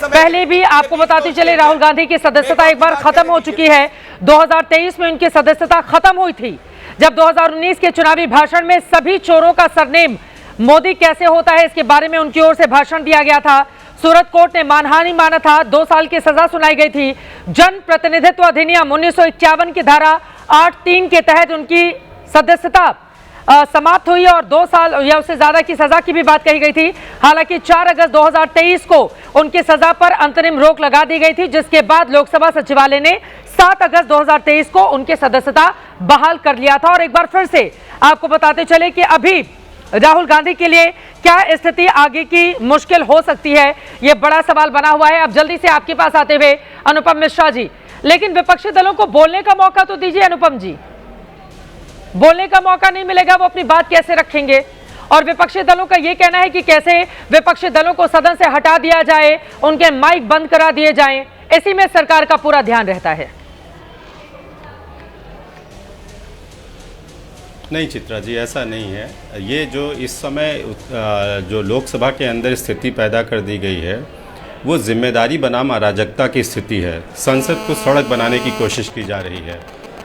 पहले भी आपको बताते चले राहुल गांधी की सदस्यता एक बार खत्म हो चुकी है। 2023 में उनकी सदस्यता खत्म हुई थी, जब 2019 के चुनावी भाषण में सभी चोरों का सरनेम मोदी कैसे होता है इसके बारे में उनकी ओर से भाषण दिया गया था। सूरत कोर्ट ने मानहानि माना था, 2 साल की सजा सुनाई गई थी। जन प्रतिनिधित्व अधिनियम 1951 की धारा 8(3) के तहत उनकी सदस्यता समाप्त हुई और 2 साल या उससे ज्यादा की सजा की भी बात कही गई थी। हालांकि 4 अगस्त 2023 को उनकी सजा पर अंतरिम रोक लगा दी गई थी, जिसके बाद लोकसभा सचिवालय ने 7 अगस्त 2023 को उनकी सदस्यता बहाल कर लिया था। और एक बार फिर से आपको बताते चले कि अभी राहुल गांधी के लिए क्या स्थिति आगे की मुश्किल हो सकती है, यह बड़ा सवाल बना हुआ है। अब जल्दी से आपके पास आते हुए अनुपम मिश्रा जी, लेकिन विपक्षी दलों को बोलने का मौका तो दीजिए। अनुपम जी, बोलने का मौका नहीं मिलेगा, वो अपनी बात कैसे रखेंगे? और विपक्षी दलों का यह कहना है कि कैसे विपक्षी दलों को सदन से हटा दिया जाए, उनके माइक बंद करा दिए जाएं, इसी में सरकार का पूरा ध्यान रहता है। नहीं चित्रा जी, ऐसा नहीं है। ये जो इस समय जो लोकसभा के अंदर स्थिति पैदा कर दी गई है वो जिम्मेदारी बनाम अराजकता की स्थिति है। संसद को सड़क बनाने की कोशिश की जा रही है।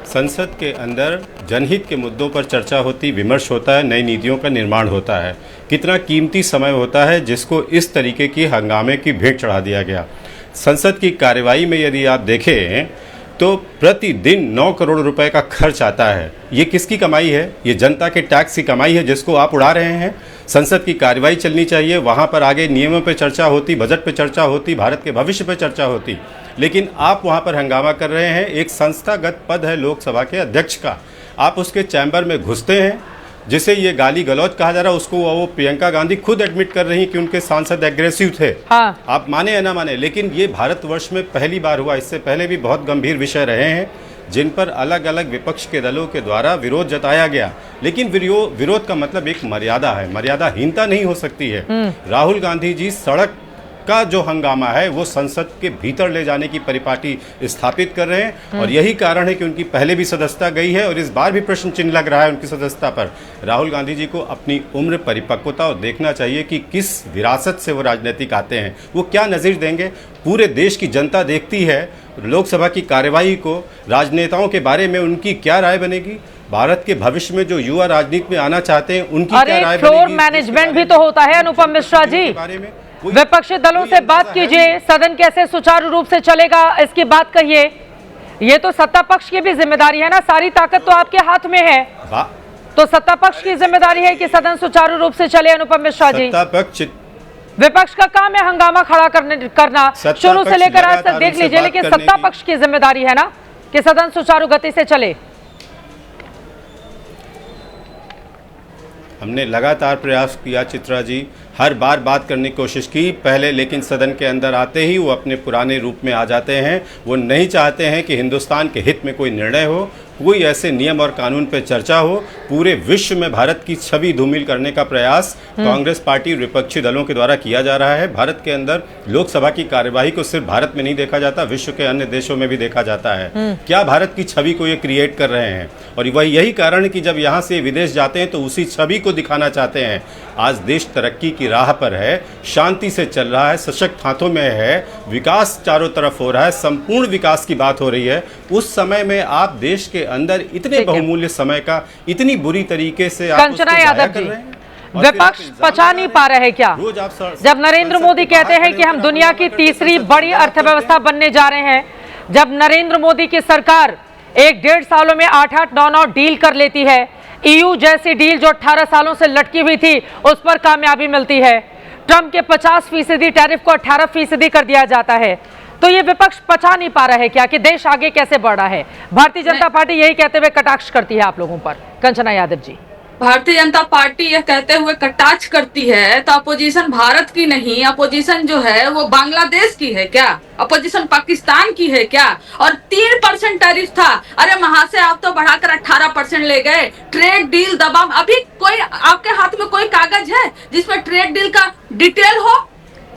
संसद के अंदर जनहित के मुद्दों पर चर्चा होती, विमर्श होता है, नई नीतियों का निर्माण होता है। कितना कीमती समय होता है जिसको इस तरीके की हंगामे की भेंट चढ़ा दिया गया। संसद की कार्यवाही में यदि आप देखें तो प्रतिदिन 9 करोड़ रुपए का खर्च आता है। ये किसकी कमाई है? ये जनता के टैक्स की कमाई है जिसको आप उड़ा रहे हैं। संसद की कार्यवाही चलनी चाहिए, वहाँ पर आगे नियमों पे चर्चा होती, बजट पे चर्चा होती, भारत के भविष्य पे चर्चा होती, लेकिन आप वहाँ पर हंगामा कर रहे हैं। एक संस्थागत पद है लोकसभा के अध्यक्ष का, आप उसके चैम्बर में घुसते हैं, जिसे ये गाली गलौज कहा जा रहा है, उसको वो प्रियंका गांधी खुद एडमिट कर रही कि उनके सांसद एग्रेसिव थे। हाँ। आप माने या ना माने, लेकिन ये भारतवर्ष में पहली बार हुआ। इससे पहले भी बहुत गंभीर विषय रहे हैं जिन पर अलग अलग विपक्ष के दलों के द्वारा विरोध जताया गया, लेकिन विरोध का मतलब एक मर्यादा है, मर्यादाहीनता नहीं हो सकती है। राहुल गांधी जी सड़क का जो हंगामा है वो संसद के भीतर ले जाने की परिपाटी स्थापित कर रहे हैं और यही कारण है कि उनकी पहले भी सदस्यता गई है और इस बार भी प्रश्न चिन्ह लग रहा है उनकी सदस्यता पर। राहुल गांधी जी को अपनी उम्र, परिपक्वता और देखना चाहिए कि किस विरासत से वो राजनीतिक आते हैं, वो क्या नज़ीर देंगे। पूरे देश की जनता देखती है लोकसभा की कार्यवाही को, राजनेताओं के बारे में उनकी क्या राय बनेगी, भारत के भविष्य में जो युवा राजनीति में आना चाहते हैं उनकी क्या राय बनेगी। फ्लोर मैनेजमेंट भी तो होता है अनुपम मिश्रा जी, विपक्षी दलों से बात कीजिए, सदन कैसे सुचारू रूप से चलेगा इसकी बात कहिए। ये तो सत्ता पक्ष की भी जिम्मेदारी है ना, सारी ताकत तो आपके हाथ में है, तो सत्ता पक्ष की जिम्मेदारी है कि सदन सुचारू रूप से चले। अनुपम मिश्रा जी, विपक्ष का काम है हंगामा खड़ा करना शुरू से लेकर आज तक, देख लीजिए, लेकिन सत्ता पक्ष की जिम्मेदारी है ना कि सदन सुचारू गति से चले। हमने लगातार प्रयास किया चित्रा जी, हर बार बात करने की कोशिश की पहले, लेकिन सदन के अंदर आते ही वो अपने पुराने रूप में आ जाते हैं। वो नहीं चाहते हैं कि हिंदुस्तान के हित में कोई निर्णय हो, कोई ऐसे नियम और कानून पर चर्चा हो। पूरे विश्व में भारत की छवि धूमिल करने का प्रयास कांग्रेस पार्टी और विपक्षी दलों के द्वारा किया जा रहा है। भारत के अंदर लोकसभा की कार्यवाही को सिर्फ भारत में नहीं देखा जाता, विश्व के अन्य देशों में भी देखा जाता है। क्या भारत की छवि को ये क्रिएट कर रहे हैं और वही यही कारण है कि जब यहाँ से विदेश जाते हैं तो उसी छवि को दिखाना चाहते हैं। आज देश तरक्की की राह पर है, शांति से चल रहा है, सशक्त हाथों में है, विकास चारों तरफ हो रहा है, संपूर्ण विकास की बात हो रही है। उस समय में आप देश के अंदर इतने बहुमूल्य समय का इतनी बुरी तरीके से आप कंचना यादव जी, विपक्ष पचा नहीं पा रहे क्या? जब नरेंद्र मोदी कहते हैं कि हम दुनिया की तीसरी बड़ी अर्थव्यवस्था बनने जा रहे हैं, जब नरेंद्र मोदी की सरकार 1-1.5 सालों में 8-8, 9-9 डील कर लेती है, EU जैसी डील जो 18 सालों से लटकी हुई थी उस पर कामयाबी मिलती है, ट्रंप के 50% टैरिफ को 18% कर दिया जाता है, तो ये विपक्ष पचा नहीं पा रहा है क्या कि देश आगे कैसे बढ़ रहा है? भारतीय जनता पार्टी यही कहते हुए कटाक्ष करती है आप लोगों पर। कंचना यादव जी, भारतीय जनता पार्टी यह कहते हुए कटाक्ष करती है तो अपोजिशन भारत की नहीं, अपोजिशन जो है वो बांग्लादेश की है क्या? अपोजिशन पाकिस्तान की है क्या? और 3% टैरिफ था, अरे वहां से आप तो बढ़ाकर 18% ले गए। ट्रेड डील दबाव, अभी कोई आपके हाथ में कोई कागज है जिसमें ट्रेड डील का डिटेल हो?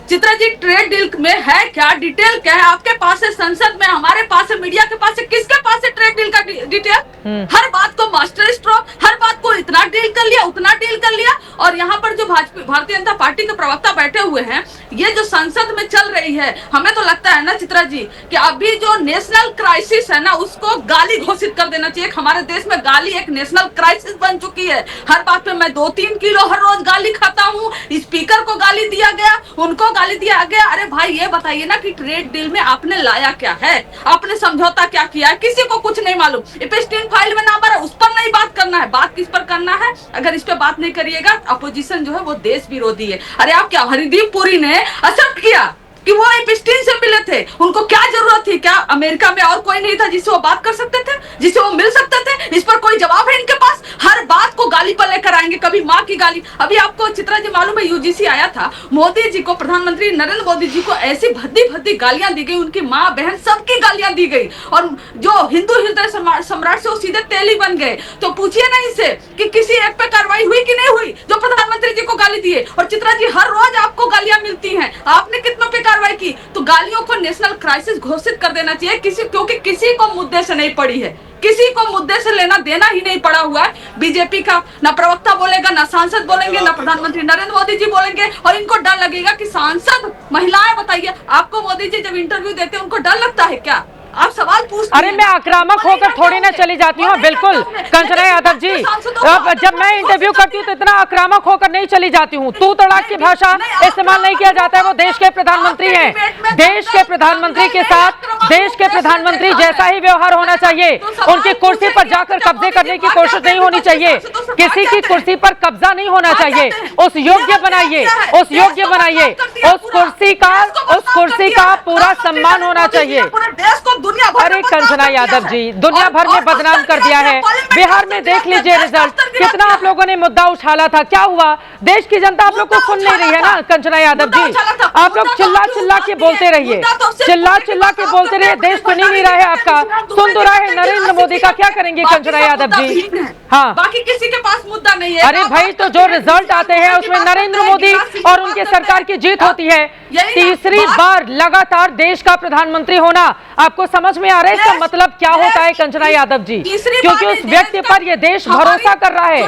चित्रा जी, ट्रेड डील में है क्या, डिटेल क्या है? आपके पास है, संसद में, हमारे पास है, मीडिया के पास है, किसके पास है ट्रेड डील का डिटेल? हर बात को मास्टर स्ट्रोक, हर बात को इतना डील कर लिया, उतना डील कर लिया। और यहाँ पर जो भारतीय जनता पार्टी के प्रवक्ता बैठे हुए हैं, ये जो संसद में चल रही है, हमें तो लगता है ना चित्रा जी कि अभी जो नेशनल क्राइसिस है ना, उसको गाली घोषित कर देना चाहिए। हमारे देश में गाली एक नेशनल क्राइसिस बन चुकी है। हर बात पे मैं 2-3 किलो हर रोज गाली खाता हूँ, स्पीकर को गाली दिया गया, उनको गाली दिया गया। अरे भाई ये बताइए ना कि ट्रेड डील में आपने लाया क्या है, आपने समझौता क्या किया है? किसी को कुछ नहीं मालूम। एप्स्टीन फाइल में नाम आ रहा है, उस पर नहीं बात करना है। बात किस पर करना है? अगर इस पे बात नहीं करिएगा, अपोजिशन जो है वो देश विरोधी है। अरे आप क्या, हरदीप पुरी ने एक्सेप्ट किया कि वो एप्स्टीन से मिले थे, उनको क्या जरूरत थी? क्या अमेरिका में और कोई नहीं था जिससे वो बात कर सकते थे, जिससे वो मिल सकते थे? इस पर कोई जवाब है इनके पास? हर बात को गाली पर लेकर आएंगे, कभी माँ की गाली। अभी आपको चित्रा जी मालूम है, यूजीसी आया था, मोदी जी को, प्रधानमंत्री नरेंद्र मोदी जी को ऐसी भद्दी भद्दी गालियां दी गई, उनकी माँ बहन सबकी गालियां दी गई। और जो हिंदू हृदय सम्राट से वो सीधे तेली बन गए। तो पूछिए ना इनसे कि किसी एक पे कार्रवाई हुई कि नहीं हुई जो प्रधानमंत्री जी को गाली दिए? और चित्रा जी, हर रोज आपको गालियां मिलती हैं, आपने कितनों पे कार्रवाई की? तो गालियों को नेशनल क्राइसिस घोषित कर देना चाहिए, क्योंकि किसी को मुद्दे से नहीं पड़ी है, किसी को मुद्दे से लेना देना ही नहीं पड़ा हुआ है बीजेपी का। ना प्रवक्ता बोलेगा, ना सांसद बोलेंगे, ना प्रधानमंत्री नरेंद्र मोदी जी बोलेंगे। और इनको डर लगेगा कि सांसद महिलाएं, बताइए आपको मोदी जी जब इंटरव्यू देते हैं उनको डर लगता है क्या? आप सवाल पूछते अरे मैं आक्रामक होकर थोड़ी ना चली जाती हूँ। बिल्कुल कंचना यादव जी, जब मैं इंटरव्यू करती हूँ तो इतना आक्रामक होकर नहीं चली जाती हूँ। तू तड़ाक की भाषा इस्तेमाल नहीं किया जाता है। वो देश के प्रधानमंत्री हैं, देश के प्रधानमंत्री के साथ देश के प्रधानमंत्री जैसा ही व्यवहार होना चाहिए। उनकी कुर्सी पर जाकर कब्जे करने की कोशिश नहीं होनी चाहिए, किसी की कुर्सी पर कब्जा नहीं होना चाहिए। उस योग्य बनाइए, उस योग्य बनाइए, उस कुर्सी का पूरा सम्मान होना चाहिए। अरे कंचना यादव जी, दुनिया भर में बदनाम कर दिया है। बिहार में देख लीजिए रिजल्ट, कितना आप लोगों ने मुद्दा उछाला था, क्या हुआ? देश की जनता आप लोग को सुन नहीं रही है ना कंचना यादव जी। आप लोग चिल्ला चिल्ला के बोलते रहिए, चिल्ला चिल्ला के बोलते रहिए, देश सुन ही नहीं रहा है आपका, सुन तो रहा है नरेंद्र मोदी का। क्या करेंगे कंचना यादव जी? हाँ, बाकी किसी के पास मुद्दा नहीं है। अरे भाई, तो जो रिजल्ट आते हैं उसमें नरेंद्र मोदी और उनके सरकार की जीत होती है। तीसरी बार लगातार देश का प्रधानमंत्री होना, आपको समझ में आ रहा है इसका मतलब क्या होता है कंचना यादव जी? क्योंकि उस व्यक्ति पर ये देश भरोसा कर रहा है,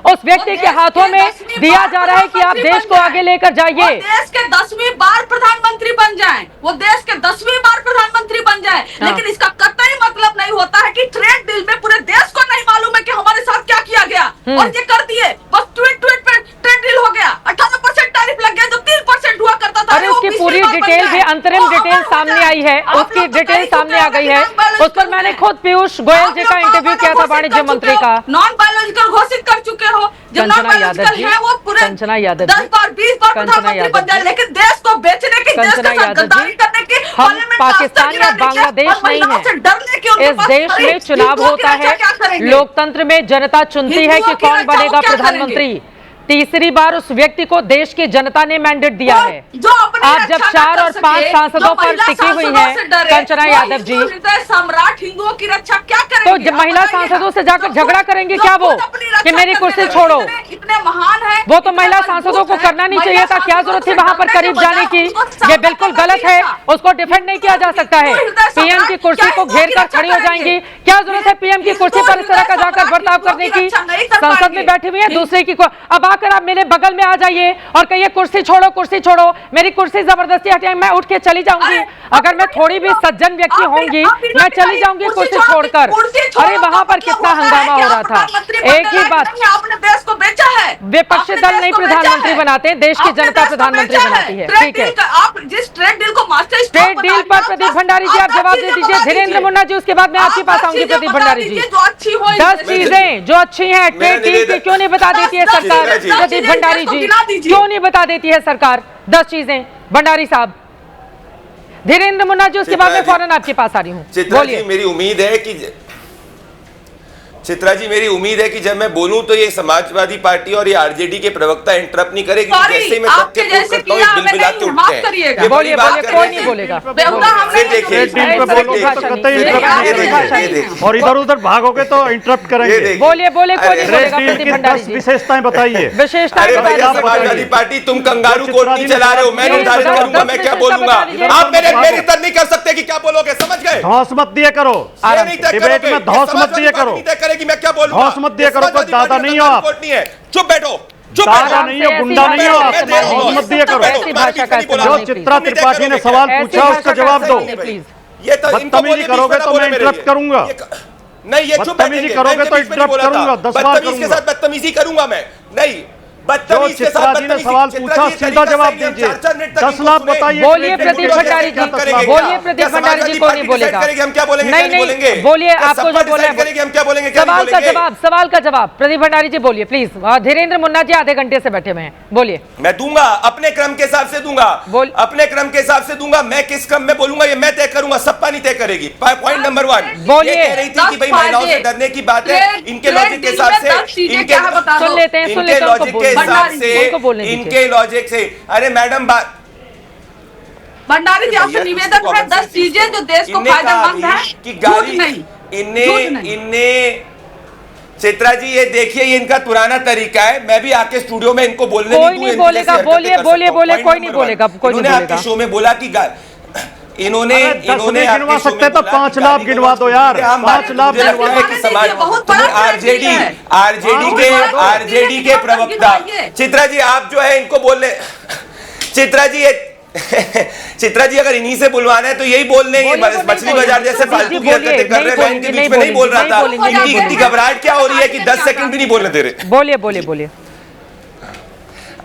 उस व्यक्ति के हाथों में दिया जा रहा है कि आप देश को आगे लेकर जाइए। देश के 10वीं बार प्रधानमंत्री बन जाएं, वो देश के 10वीं बार प्रधानमंत्री बन जाएं, लेकिन इसका कतई मतलब नहीं होता है कि ट्रेड डील में पूरे देश को नहीं मालूम है कि हमारे साथ क्या किया गया और ये कर दिए। बस ट्वीट पे ट्रेड डील हो गया, 18% टैरिफ लग गया जो 3% हुआ करता था। अरे उसकी पूरी डिटेल भी, अंतरिम डिटेल सामने आई है, उसकी डिटेल सामने आ गई है। उस पर मैंने खुद पीयूष गोयल जी का इंटरव्यू किया था, वाणिज्य मंत्री का। नॉन बायोलॉजिकल घोषित कर चुके हो। कंचना यादव जी, कंचना यादव जी, 10 बार 20 बार प्रधानमंत्री बन जाए, लेकिन देश को बेचने की, देश के साथ गद्दारी करने की, हम पाकिस्तान या बांग्लादेश नहीं है। इस देश में चुनाव होता है, लोकतंत्र में जनता चुनती है कि कौन बनेगा प्रधानमंत्री। तीसरी बार उस व्यक्ति को देश की जनता ने मैंडेट दिया है। आप जब 4 और 5 सांसदों पर टिकी हुई हैं कंचना यादव जी, सम्राट हिंदुओं की रक्षा क्या करेंगे? तो महिला सांसदों से जाकर झगड़ा करेंगे क्या वो कि मेरी कुर्सी छोड़ो? इतने महान है वो तो महिला सांसदों को करना नहीं चाहिए था, क्या जरूरत थी वहां पर करीब जाने की? ये बिल्कुल गलत है, उसको डिफेंड नहीं किया जा सकता है। पीएम की कुर्सी को घेर कर खड़ी हो जाएंगी, क्या जरूरत है पीएम की कुर्सी पर इस तरह का जाकर बर्ताव करने की? संसद में बैठी हुई है दूसरे की। अब आकर आप मेरे बगल में आ जाइए और कहिए कुर्सी छोड़ो, कुर्सी छोड़ो, मेरी कुर्सी जबरदस्ती हटाएंगे, मैं उठ के चली जाऊंगी। अगर मैं थोड़ी भी सज्जन व्यक्ति होंगी, मैं चली जाऊंगी कुर्सी छोड़कर। अरे वहां पर कितना हंगामा हो रहा था। एक ही बात, आपने देश को बेचा है। विपक्षी दल नहीं प्रधानमंत्री बनाते हैं, देश की जनता प्रधानमंत्री बनाती है। ठीक है, आप जिस ट्रेड डील को मास्टर ट्रेड डील पर प्रदीप भंडारी जी आप जवाब दे दीजिए। धीरेन्द्र मुन्ना जी, उसके बाद मैं आपके पास आऊंगी। प्रदीप भंडारी जी, 10 चीजें जो अच्छी हैं ट्रेड डील की क्यों नहीं बता देती है सरकार? प्रदीप भंडारी जी, क्यों नहीं बता देती है सरकार 10 चीजें? भंडारी साहब, धीरेन्द्र मुन्ना जी, उसके बाद मैं फौरन आपके पास आ रही हूँ। चित्रा जी, मेरी उम्मीद है कि चित्रा जी, मेरी उम्मीद है कि जब मैं बोलूं तो ये समाजवादी पार्टी और ये आरजेडी के प्रवक्ता इंटरप्ट नहीं करेगी। जैसे ही मैं तथ्य प्रूव करता हूं, बिलबिला के उठते हैं। ये बोलिए बोलिए, कोई नहीं बोलेगा। और इधर उधर भागोगे तो इंटरप्ट करेंगे। बोलिए बोलिए, कोई नहीं बोलेगा। प्रदीप भंडारी जी, विशेषताएं बताइए। विशेषताएं समाजवादी पार्टी, तुम कंगारू कोर्ट नहीं चला रहे हो, मैं निर्धारित करूंगा मैं क्या बोलूंगा। आप मेरे तर नहीं कर सकते कि क्या बोलोगे, समझ गए? धौंस मत दिया करो, डिबेट में धौंस मत दिया करो, कि मैं क्या बोलूंगा। धौंस मत दिया करो, कोई दादा नहीं हो आप, चुप बैठो, दादा नहीं हो, गुंडा नहीं हो आप, धौंस मत दिया करो। जो चित्रा त्रिपाठी ने सवाल पूछा उसका जवाब दो। ये तो बदतमीजी करोगे तो मैं इंटरप्ट करूंगा। नहीं, ये बदतमीजी करोगे तो इंटरप्ट करूंगा, 10 बार के साथ बदतमीजी करूंगा मैं। नहीं, जो चित्रा जी ने सवाल पूछा सीधा जवाब दीजिए। 10 लाख बताइए। बोलिए प्रदीप भंडारी जी, बोलिए प्रदीप भंडारी जी, कोई नहीं बोलेगा। हम क्या बोलेंगे? नहीं नहीं, बोलिए, आपको जो बोला है हम क्या बोलेंगे? सवाल का जवाब प्रदीप भंडारी जी बोलिए प्लीज। धीरेन्द्र मुन्ना जी आधे घंटे से बैठे हुए हैं, बोलिए। मैं दूंगा, अपने क्रम के हिसाब से दूंगा, अपने क्रम के हिसाब से दूंगा। मैं किस क्रम में बोलूंगा ये मैं तय करूंगा, सपा नहीं तय करेगी। पॉइंट नंबर 1 बोलिए। कह रही थी कि भाई महिलाओं से डरने की बात है, इनके लॉजिक के हिसाब से, इनके लॉजिक के हिसाब से, इनके लॉजिक से। अरे मैडम, भंडारी जी आपसे निवेदन है 10 चीजें जो देश को फायदेमंद है कि गाली इनने चित्रा जी, ये देखिए, ये इनका पुराना तरीका है। मैं भी आके स्टूडियो में इनको बोलने कोई नहीं बोलेगा। बोलिए बोलिए बोलिए, कोई नहीं बोलेगा, कोई नहीं बोलेगा। आपके शो में बोला कि इन्होंने गिनवा सकते तो 5 लाख गिनवा दो यार, 5 लाख आरजेडी के प्रवक्ता चित्रा जी, आप जो है इनको बोलने, चित्रा जी चित्रा जी अगर इन्हीं से बुलवाना है तो यही बोल देंगे। मछली बाजार जैसे फालतू की हरकतें कर रहे हैं, मैं इनके बीच में नहीं बोल रहा था। इनकी इतनी घबराहट क्या हो रही है कि 10 सेकंड भी नहीं बोलने दे रहे। बोलिए बोलिए बोलिए।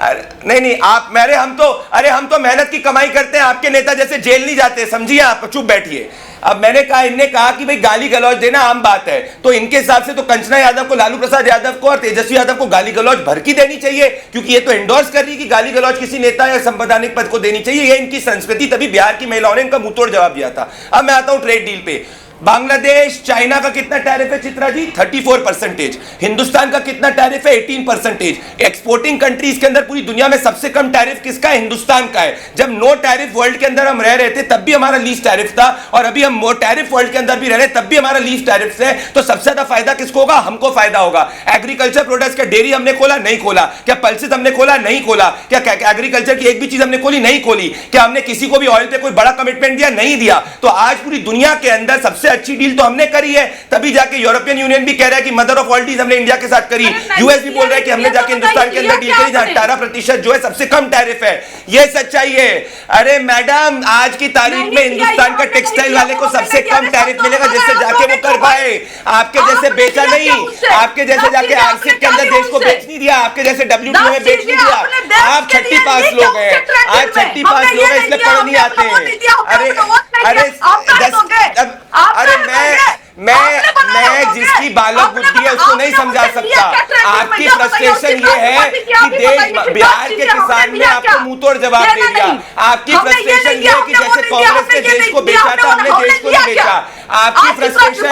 नहीं आप हम तो मेहनत की कमाई करते हैं, आपके नेता जैसे जेल नहीं जाते, समझिए आप, चुप बैठिए। अब इनने कहा कि भाई गाली गलौज देना आम बात है, तो इनके हिसाब से तो कंचना यादव को, लालू प्रसाद यादव को और तेजस्वी यादव को गाली गलौज भर की देनी चाहिए, क्योंकि ये तो एंडोर्स कर रही है कि गाली गलौज किसी नेता या संवैधानिक पद को देनी चाहिए। ये इनकी संस्कृति, तभी बिहार की महिलाओं ने इनका मुंहतोड़ जवाब दिया था। अब मैं आता हूं ट्रेड डील पे। बांग्लादेश चाइना का कितना टैरिफ है चित्रा जी? 34%। हिंदुस्तान का कितना टैरिफ है? 18%। एक्सपोर्टिंग कंट्रीज के अंदर पूरी दुनिया में सबसे कम टैरिफ किसका है? हिंदुस्तान का है। जब नो टैरिफ वर्ल्ड के अंदर हम रह रहे थे तब भी हमारा लीस्ट टैरिफ था, और अभी हम नो टैरिफ वर्ल्ड के अंदर भी रह रहे हैं तब भी हमारा लीस्ट टैरिफ है। तो सबसे ज्यादा फायदा किसको होगा? हमको फायदा होगा। एग्रीकल्चर प्रोडक्ट्स का डेयरी हमने खोला? नहीं खोला। क्या पल्सेस हमने खोला? नहीं खोला। क्या एग्रीकल्चर की एक भी चीज हमने खोली? नहीं खोली। क्या हमने किसी को भी ऑयल पे कोई बड़ा कमिटमेंट दिया? नहीं दिया। तो आज पूरी दुनिया के अंदर सबसे अच्छी डील तो हमने करी है, तभी जाके यूरोपियन यूनियन भी कह रहा है कि मदर ऑफ ऑल डील्स हमने इंडिया के साथ करी। यूएस भी बोल रहा है कि हमने जाके हिंदुस्तान के अंदर डील करी जहां 18% जो है सबसे कम टैरिफ है। ये सच्चाई है। अरे मैडम, आज की तारीख में हिंदुस्तान का टेक्सटाइल वाले को सबसे कम टैरिफ मिलेगा, जिससे जाके वो कर पाए। आपके जैसे बेचा नहीं, आपके जैसे जाके आरसीईपी के अंदर देश को बेच नहीं दिया, आपके जैसे डब्ल्यूटीओ में बेच नहीं दिया। आप 36 पास लोग हैं, आज 36 पास लोग हैं, इसलिए पढ़ नहीं आते हैं। मैं जिसकी बालक बुद्धि है उसको नहीं समझा सकता। आपकी फ्रस्ट्रेशन ये है कि देश, बिहार के किसान ने आपको मुंहतोड़ जवाब दे दिया। आपकी फ्रस्ट्रेशन ये है कि जैसे कांग्रेस ने देश को बेचा था, हमने देश को नहीं बेचा। आपकी फ्रस्ट्रेशन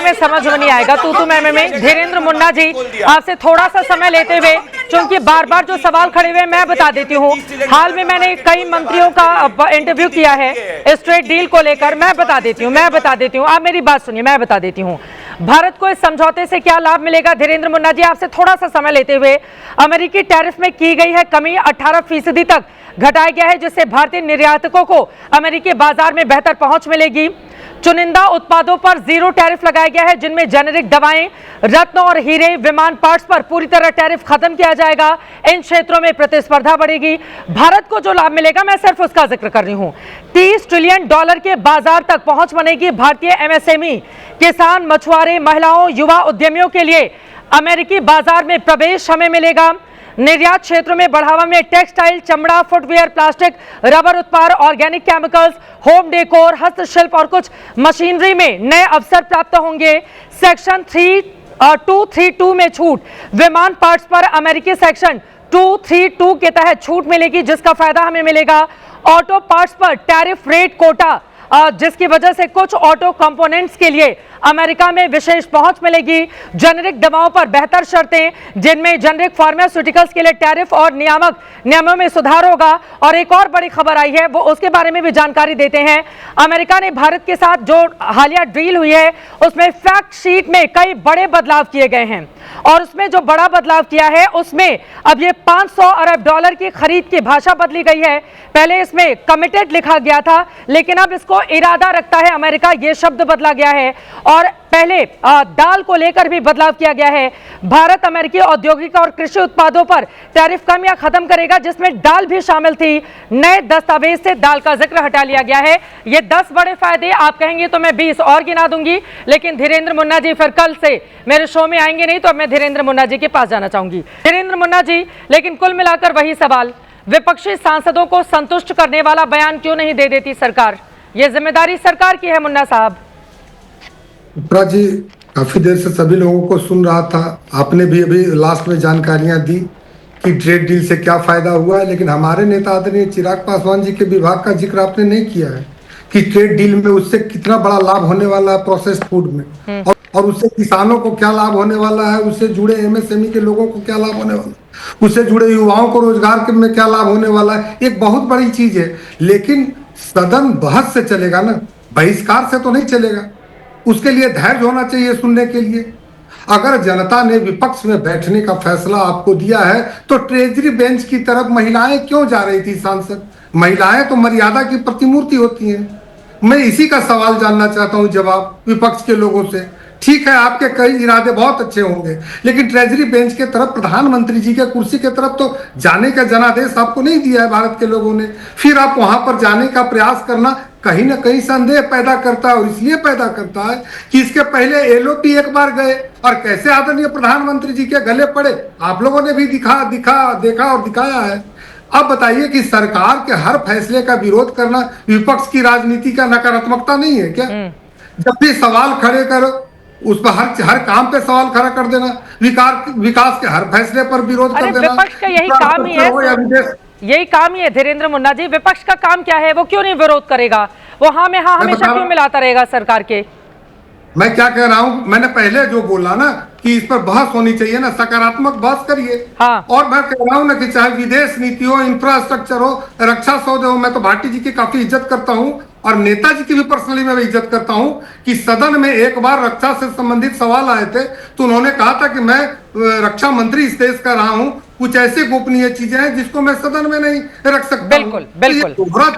में समझ में नहीं आएगा। तू में धीरेन्द्र मुन्ना जी, आपसे थोड़ा सा समय लेते हुए, क्योंकि बार बार जो सवाल खड़े हुए मैं बता देती हूँ। हाल में मैंने कई मंत्रियों का इंटरव्यू किया है स्ट्रेट डील को लेकर। मैं बता देती हूँ, आप मेरी बात सुनिए, मैं बता देती हूँ। भारत को इस समझौते से क्या लाभ मिलेगा? धीरेन्द्र मुन्ना जी, आपसे थोड़ा सा समय लेते हुए, अमेरिकी टैरिफ में की गई है कमी 18% तक घटाया गया है, जिससे भारतीय निर्यातकों को अमेरिकी बाजार में बेहतर पहुंच मिलेगी। चुनिंदा उत्पादों पर 0 टैरिफ लगाया गया है, जिनमें जेनेरिक दवाएं, रत्न और हीरे, विमान पार्ट्स पर पूरी तरह टैरिफ खत्म किया जाएगा। इन क्षेत्रों में प्रतिस्पर्धा बढ़ेगी। भारत को जो लाभ मिलेगा, मैं सिर्फ उसका जिक्र कर रही हूं। $30 ट्रिलियन के बाजार तक पहुंच बनेगी भारतीय एमएसएमई, किसान, मछुआरे, महिलाओं, युवा उद्यमियों के लिए अमेरिकी बाजार में प्रवेश हमें मिलेगा। निर्यात क्षेत्रों में बढ़ावा में टेक्सटाइल, चमड़ा, फुटवेयर, प्लास्टिक, रबर उत्पाद, ऑर्गेनिक केमिकल्स, होम डेकोर, हस्तशिल्प और कुछ मशीनरी में नए अवसर प्राप्त होंगे। सेक्शन 232 में छूट, विमान पार्ट्स पर अमेरिकी सेक्शन 232 के तहत छूट मिलेगी, जिसका फायदा हमें मिलेगा। ऑटो पार्ट्स पर टैरिफ रेट कोटा, जिसकी वजह से कुछ ऑटो कंपोनेंट्स के लिए अमेरिका में विशेष पहुंच मिलेगी, जेनेरिक दवाओं पर बेहतर शर्तें, जिनमें जेनेरिक फार्मास्यूटिकल्स के लिए टैरिफ और नियमों में सुधार होगा। और एक और बड़ी खबर आई है, वो उसके बारे में भी जानकारी देते हैं। अमेरिका ने भारत के साथ जो हालिया डील हुई है उसमें फैक्ट शीट में कई बड़े बदलाव किए गए हैं, और उसमें जो बड़ा बदलाव किया है उसमें अब ये 500 अरब डॉलर की खरीद की भाषा बदली गई है। पहले इसमें कमिटेड लिखा गया था, लेकिन अब इसको इरादा रखता है अमेरिका, ये शब्द बदला गया है। और पहले दाल को लेकर भी बदलाव किया गया है। भारत अमेरिकी औद्योगिक और कृषि उत्पादों पर टैरिफ कमियां खत्म करेगा, जिसमें दाल भी शामिल थी। नए दस्तावेज से दाल का जिक्र हटा लिया गया है। ये 10 बड़े फायदे, आप कहेंगे तो मैं 20 और गिना दूंगी, लेकिन धीरेन्द्र मुन्ना जी फिर कल से मेरे शो में आएंगे नहीं, तो अब मैं धीरेन्द्र मुन्ना जी के पास जाना चाहूंगी। धीरेन्द्र मुन्ना जी, लेकिन कुल मिलाकर वही सवाल, विपक्षी सांसदों को संतुष्ट करने वाला बयान क्यों नहीं दे देती सरकार? ये जिम्मेदारी सरकार की है मुन्ना साहब। उपरा जी, काफी देर से सभी लोगों को सुन रहा था, आपने भी अभी लास्ट में जानकारियां दी कि ट्रेड डील से क्या फायदा हुआ है, लेकिन हमारे नेता आदरणीय चिराग पासवान जी के विभाग का जिक्र आपने नहीं किया है कि ट्रेड डील में उससे कितना बड़ा लाभ होने वाला है प्रोसेस्ड फूड में, और उससे किसानों को क्या लाभ होने वाला है, उससे जुड़े एमएसएमई के लोगों को क्या लाभ होने वाला है, उससे जुड़े युवाओं को रोजगार में क्या लाभ होने वाला है। एक बहुत बड़ी चीज है, लेकिन सदन बहस से चलेगा ना, बहिष्कार से तो नहीं चलेगा। उसके लिए धैर्य होना चाहिए सुनने के लिए। अगर जनता ने विपक्ष में बैठने का फैसला आपको दिया है तो ट्रेजरी बेंच की तरफ महिलाएं क्यों जा रही थी सांसद? महिलाएं तो मर्यादा की प्रतिमूर्ति होती हैं। मैं इसी का सवाल जानना चाहता हूं जवाब विपक्ष के लोगों से। ठीक है, आपके कई इरादे बहुत अच्छे होंगे, लेकिन ट्रेजरी बेंच के तरफ, प्रधानमंत्री जी के कुर्सी के तरफ तो जाने का जनादेश आपको नहीं दिया है भारत के लोगों ने। फिर आप वहां पर जाने का प्रयास करना कहीं ना कहीं संदेह पैदा करता है, और इसलिए पैदा करता है कि इसके पहले एलओपी एक बार गए और कैसे आदरणीय प्रधानमंत्री जी के गले पड़े, आप लोगों ने भी देखा और दिखाया है। अब बताइए कि सरकार के हर फैसले का विरोध करना विपक्ष की राजनीति का नकारात्मकता नहीं है क्या? जब भी सवाल खड़े करो, उस पर हर काम पे सवाल खड़ा कर देना, विकास के हर फैसले पर विरोध कर देना। विपक्ष का यही काम ही है, यही काम ही है धीरेन्द्र मुन्ना जी। विपक्ष का काम क्या है? वो क्यों नहीं विरोध करेगा? वो हाँ में हाँ हमेशा क्यों मिलाता रहेगा सरकार के? मैं क्या कह रहा हूँ, मैंने पहले जो बोला ना कि इस पर बहस होनी चाहिए ना, सकारात्मक बहस करिए। हाँ। और मैं कह रहा हूँ ना कि चाहे विदेश नीति हो, इंफ्रास्ट्रक्चर हो, रक्षा सौदे हो, मैं तो भाटी जी की काफी इज्जत करता हूँ और नेताजी की भी पर्सनली मैं इज्जत करता हूं कि सदन में एक बार रक्षा से संबंधित सवाल आए थे तो उन्होंने कहा था कि मैं रक्षा मंत्री इस देश का रहा हूं, कुछ ऐसी गोपनीय चीजें हैं जिसको मैं सदन में नहीं रख सकता। बिल्कुल, बिल्कुल। दोहरा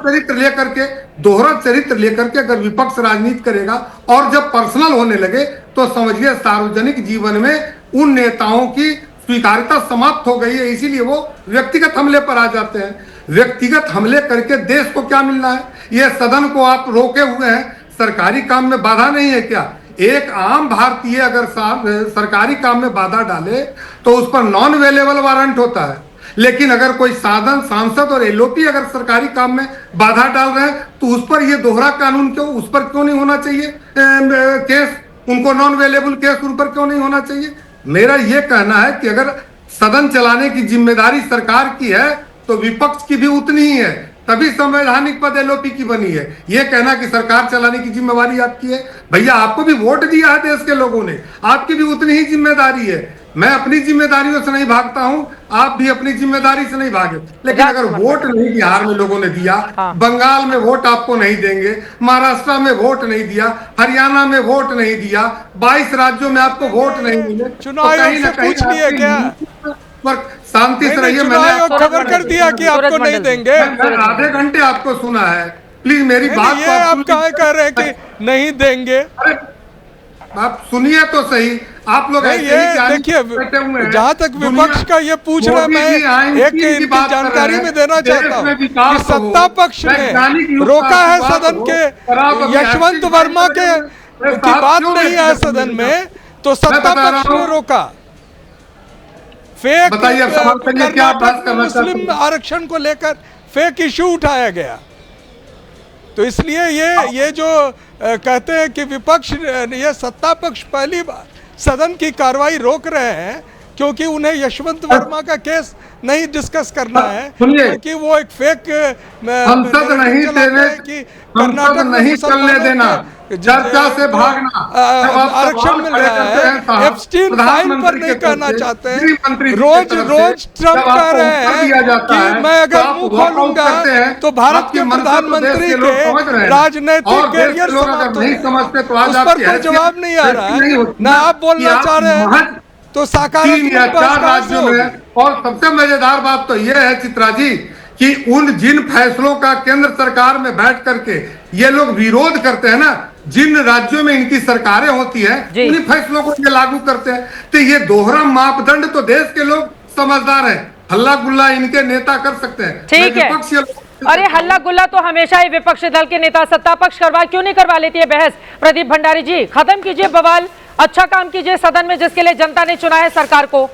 चरित्र लेकर के अगर विपक्ष राजनीति करेगा और जब पर्सनल होने लगे तो समझिए सार्वजनिक जीवन में उन नेताओं की स्वीकार्यता समाप्त हो गई है, इसीलिए वो व्यक्तिगत हमले पर आ जाते हैं। व्यक्तिगत हमले करके देश को क्या मिलना है? ये सदन को आप रोके हुए हैं, सरकारी काम में बाधा नहीं है क्या? एक आम भारतीय अगर सरकारी काम में बाधा डाले तो उस पर नॉन अवेलेबल वारंट होता है, लेकिन अगर कोई सांसद और एलओपी अगर सरकारी काम में बाधा डाल रहे हैं तो उस पर ये दोहरा कानून क्यों, उस पर क्यों नहीं होना चाहिए केस? उनको नॉन अवेलेबल केस उन पर क्यों नहीं होना चाहिए? मेरा ये कहना है कि अगर सदन चलाने की जिम्मेदारी सरकार की है तो विपक्ष की भी उतनी ही है, तभी संवैधानिक पद एलओपी की बनी है। ये कहना कि सरकार चलाने की जिम्मेवारी आपकी है, भैया आपको भी वोट दिया है देश के लोगों ने, आपकी भी उतनी ही जिम्मेदारी है। मैं अपनी जिम्मेदारियों से नहीं भागता हूं, आप भी अपनी जिम्मेदारी से नहीं भागे, लेकिन अगर वोट नहीं बिहार में लोगों ने दिया, बंगाल में वोट आपको नहीं देंगे, महाराष्ट्र में वोट नहीं दिया, हरियाणा में वोट नहीं दिया, 22 राज्यों में आपको वोट नहीं मिले, चुनाव आयोग से पूछ लिए क्या? शांति से रहिए। मैंने खबर कर दिया कि आपको नहीं देंगे। आधे घंटे आपको सुना है, प्लीज मेरी बात ये आप कहाँ कह रहे हैं कि नहीं देंगे? आप सुनिए तो सही। आप लोग देखिए, जहाँ तक विपक्ष का ये पूछ रहा है, मैं एक जानकारी में देना चाहता हूँ कि सत्ता पक्ष ने रोका है सदन के यशवंत वर्मा के की बात नहीं है सदन में, तो सत्ता पक्ष ने रोका। फेक मुस्लिम आरक्षण को लेकर फेक इशू उठाया गया, तो इसलिए ये जो कहते हैं कि विपक्ष ये सत्ता पक्ष पहली बार सदन की कार्रवाई रोक रहे हैं क्योंकि उन्हें यशवंत वर्मा का केस नहीं डिस्कस करना है, सुनिए, क्योंकि वो एक फेक संसद नहीं देने कि कर्नाटक नहीं चलने देना, चर्चा से भागना, आरक्षण मिल रहा है, एप्स्टीन फाइल पर नहीं कहना चाहते हैं। रोज रोज ट्रम्प कह रहे हैं कि मैं अगर मुंह खोलूंगा तो भारत के प्रधानमंत्री के राजनीतिक कैरियर समाप्त हो, उस पर कोई जवाब नहीं आ रहा है, ना आप बोलना चाह रहे हैं तो तीन या चार राज्यों में। और सबसे मजेदार बात तो यह है चित्रा जी कि उन जिन फैसलों का केंद्र सरकार में बैठ करके ये लोग विरोध करते हैं ना, जिन राज्यों में इनकी सरकारें होती है उन्हीं फैसलों को ये लागू करते हैं। तो ये दोहरा मापदंड तो देश के लोग समझदार हैं, हल्ला गुल्ला इनके नेता कर सकते हैं। ठीक है, अरे हल्ला गुल्ला तो हमेशा ही विपक्षी दल के नेता सत्ता पक्ष क्यों नहीं करवा लेती है बहस। प्रदीप भंडारी जी, खत्म कीजिए बवाल, अच्छा काम कीजिए सदन में जिसके लिए जनता ने चुना है सरकार को।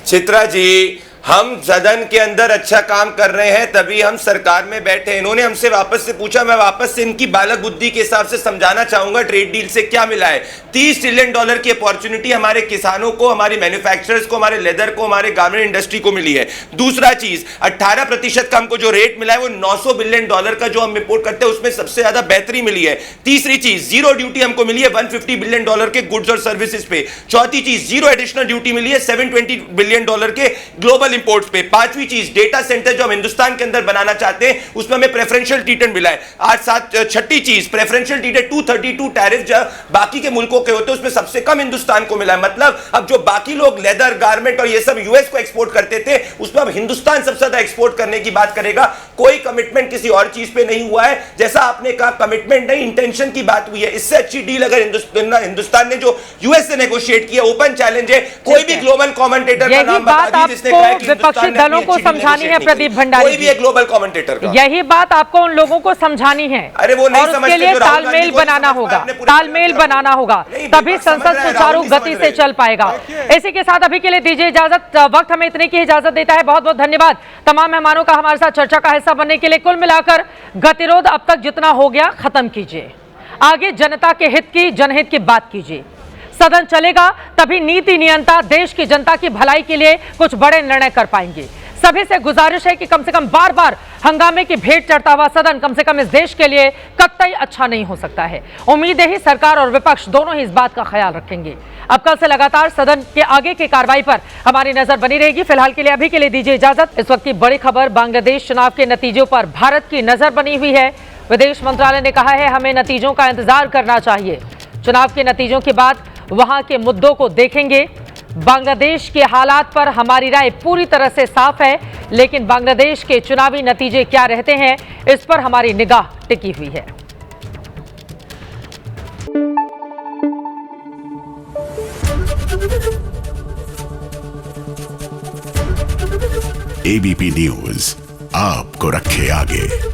चित्रा जी, हम सदन के अंदर अच्छा काम कर रहे हैं तभी हम सरकार में बैठे। इन्होंने हमसे वापस से पूछा, मैं वापस से इनकी बालक बुद्धि के हिसाब से समझाना चाहूंगा ट्रेड डील से क्या मिला है। 30 ट्रिलियन डॉलर की अपॉर्चुनिटी हमारे किसानों को, हमारे मैन्युफैक्चरर्स को, हमारे लेदर को, हमारे गारमेंट इंडस्ट्री को मिली है। दूसरा चीज, 18% का हमको जो रेट मिला है वो 900 बिलियन डॉलर का जो हम इंपोर्ट करते हैं उसमें सबसे ज्यादा बेहतरी मिली है। तीसरी चीज, जीरो ड्यूटी हमको मिली है 150 बिलियन डॉलर के गुड्स और सर्विसेज पे। चौथी चीज, जीरो एडिशनल ड्यूटी मिली है 720 बिलियन डॉलर के ग्लोबल इंपोर्ट्स पे। पांचवी चीज, डेटा सेंटर जो हम हिंदुस्तान के अंदर बनाना चाहते हैं उसमें हमें प्रेफरेंशियल ट्रीटमेंट मिला है। छठी चीज, प्रेफरेंशियल ट्रीटमेंट 232 टैरिफ जो बाकी के मुल्कों के होते हैं उसमें सबसे कम हिंदुस्तान को मिला है। मतलब अब जो बाकी लोग लेदर, गारमेंट और ये सब यूएस को एक्सपोर्ट करते थे उसमें अब हिंदुस्तान सबसे ज्यादा एक्सपोर्ट करने की बात करेगा। कोई कमिटमेंट किसी और चीज पे नहीं हुआ है, जैसा आपने कहा कमिटमेंट नहीं इंटेंशन की बात हुई है। इससे अच्छी डील अगर हिंदुस्तान ने जो यूएस से नेगोशिएट किया, ओपन चैलेंज है, कोई भी ग्लोबल कमेंटेटर का नाम बता दीजिए जिसने कहा कि विपक्षी दलों को समझानी है। प्रदीप भंडारी, कोई भी एक ग्लोबल कमेंटेटर का यही बात आपको उन लोगों को समझानी है। अरे वो नहीं और उसके लिए तालमेल बनाना होगा, तालमेल बनाना होगा, तभी संसद सुचारू गति से चल पाएगा। इसी के साथ अभी के लिए दीजिए इजाजत, वक्त हमें इतने की इजाजत देता है। बहुत बहुत धन्यवाद तमाम मेहमानों का हमारे साथ चर्चा का हिस्सा बनने के लिए। कुल मिलाकर गतिरोध अब तक जितना हो गया खत्म कीजिए, आगे जनता के हित की, जनहित की बात कीजिए। सदन चलेगा तभी नीति नियंता देश की जनता की भलाई के लिए कुछ बड़े निर्णय कर पाएंगे। सभी से गुजारिश है कि कम से कम बार बार हंगामे की भेंट चढ़ता हुआ सदन कम से कम इस देश के लिए कतई अच्छा नहीं हो सकता है। उम्मीद है सरकार और विपक्ष दोनों ही इस बात का ख्याल रखेंगे। अब कल से लगातार सदन के आगे की कार्रवाई पर हमारी नजर बनी रहेगी। फिलहाल के लिए अभी के लिए दीजिए इजाजत। इस वक्त की बड़ी खबर, बांग्लादेश चुनाव के नतीजों पर भारत की नजर बनी हुई है। विदेश मंत्रालय ने कहा है हमें नतीजों का इंतजार करना चाहिए। चुनाव के नतीजों के बाद वहां के मुद्दों को देखेंगे। बांग्लादेश के हालात पर हमारी राय पूरी तरह से साफ है, लेकिन बांग्लादेश के चुनावी नतीजे क्या रहते हैं इस पर हमारी निगाह टिकी हुई है। एबीपी न्यूज आपको रखे आगे।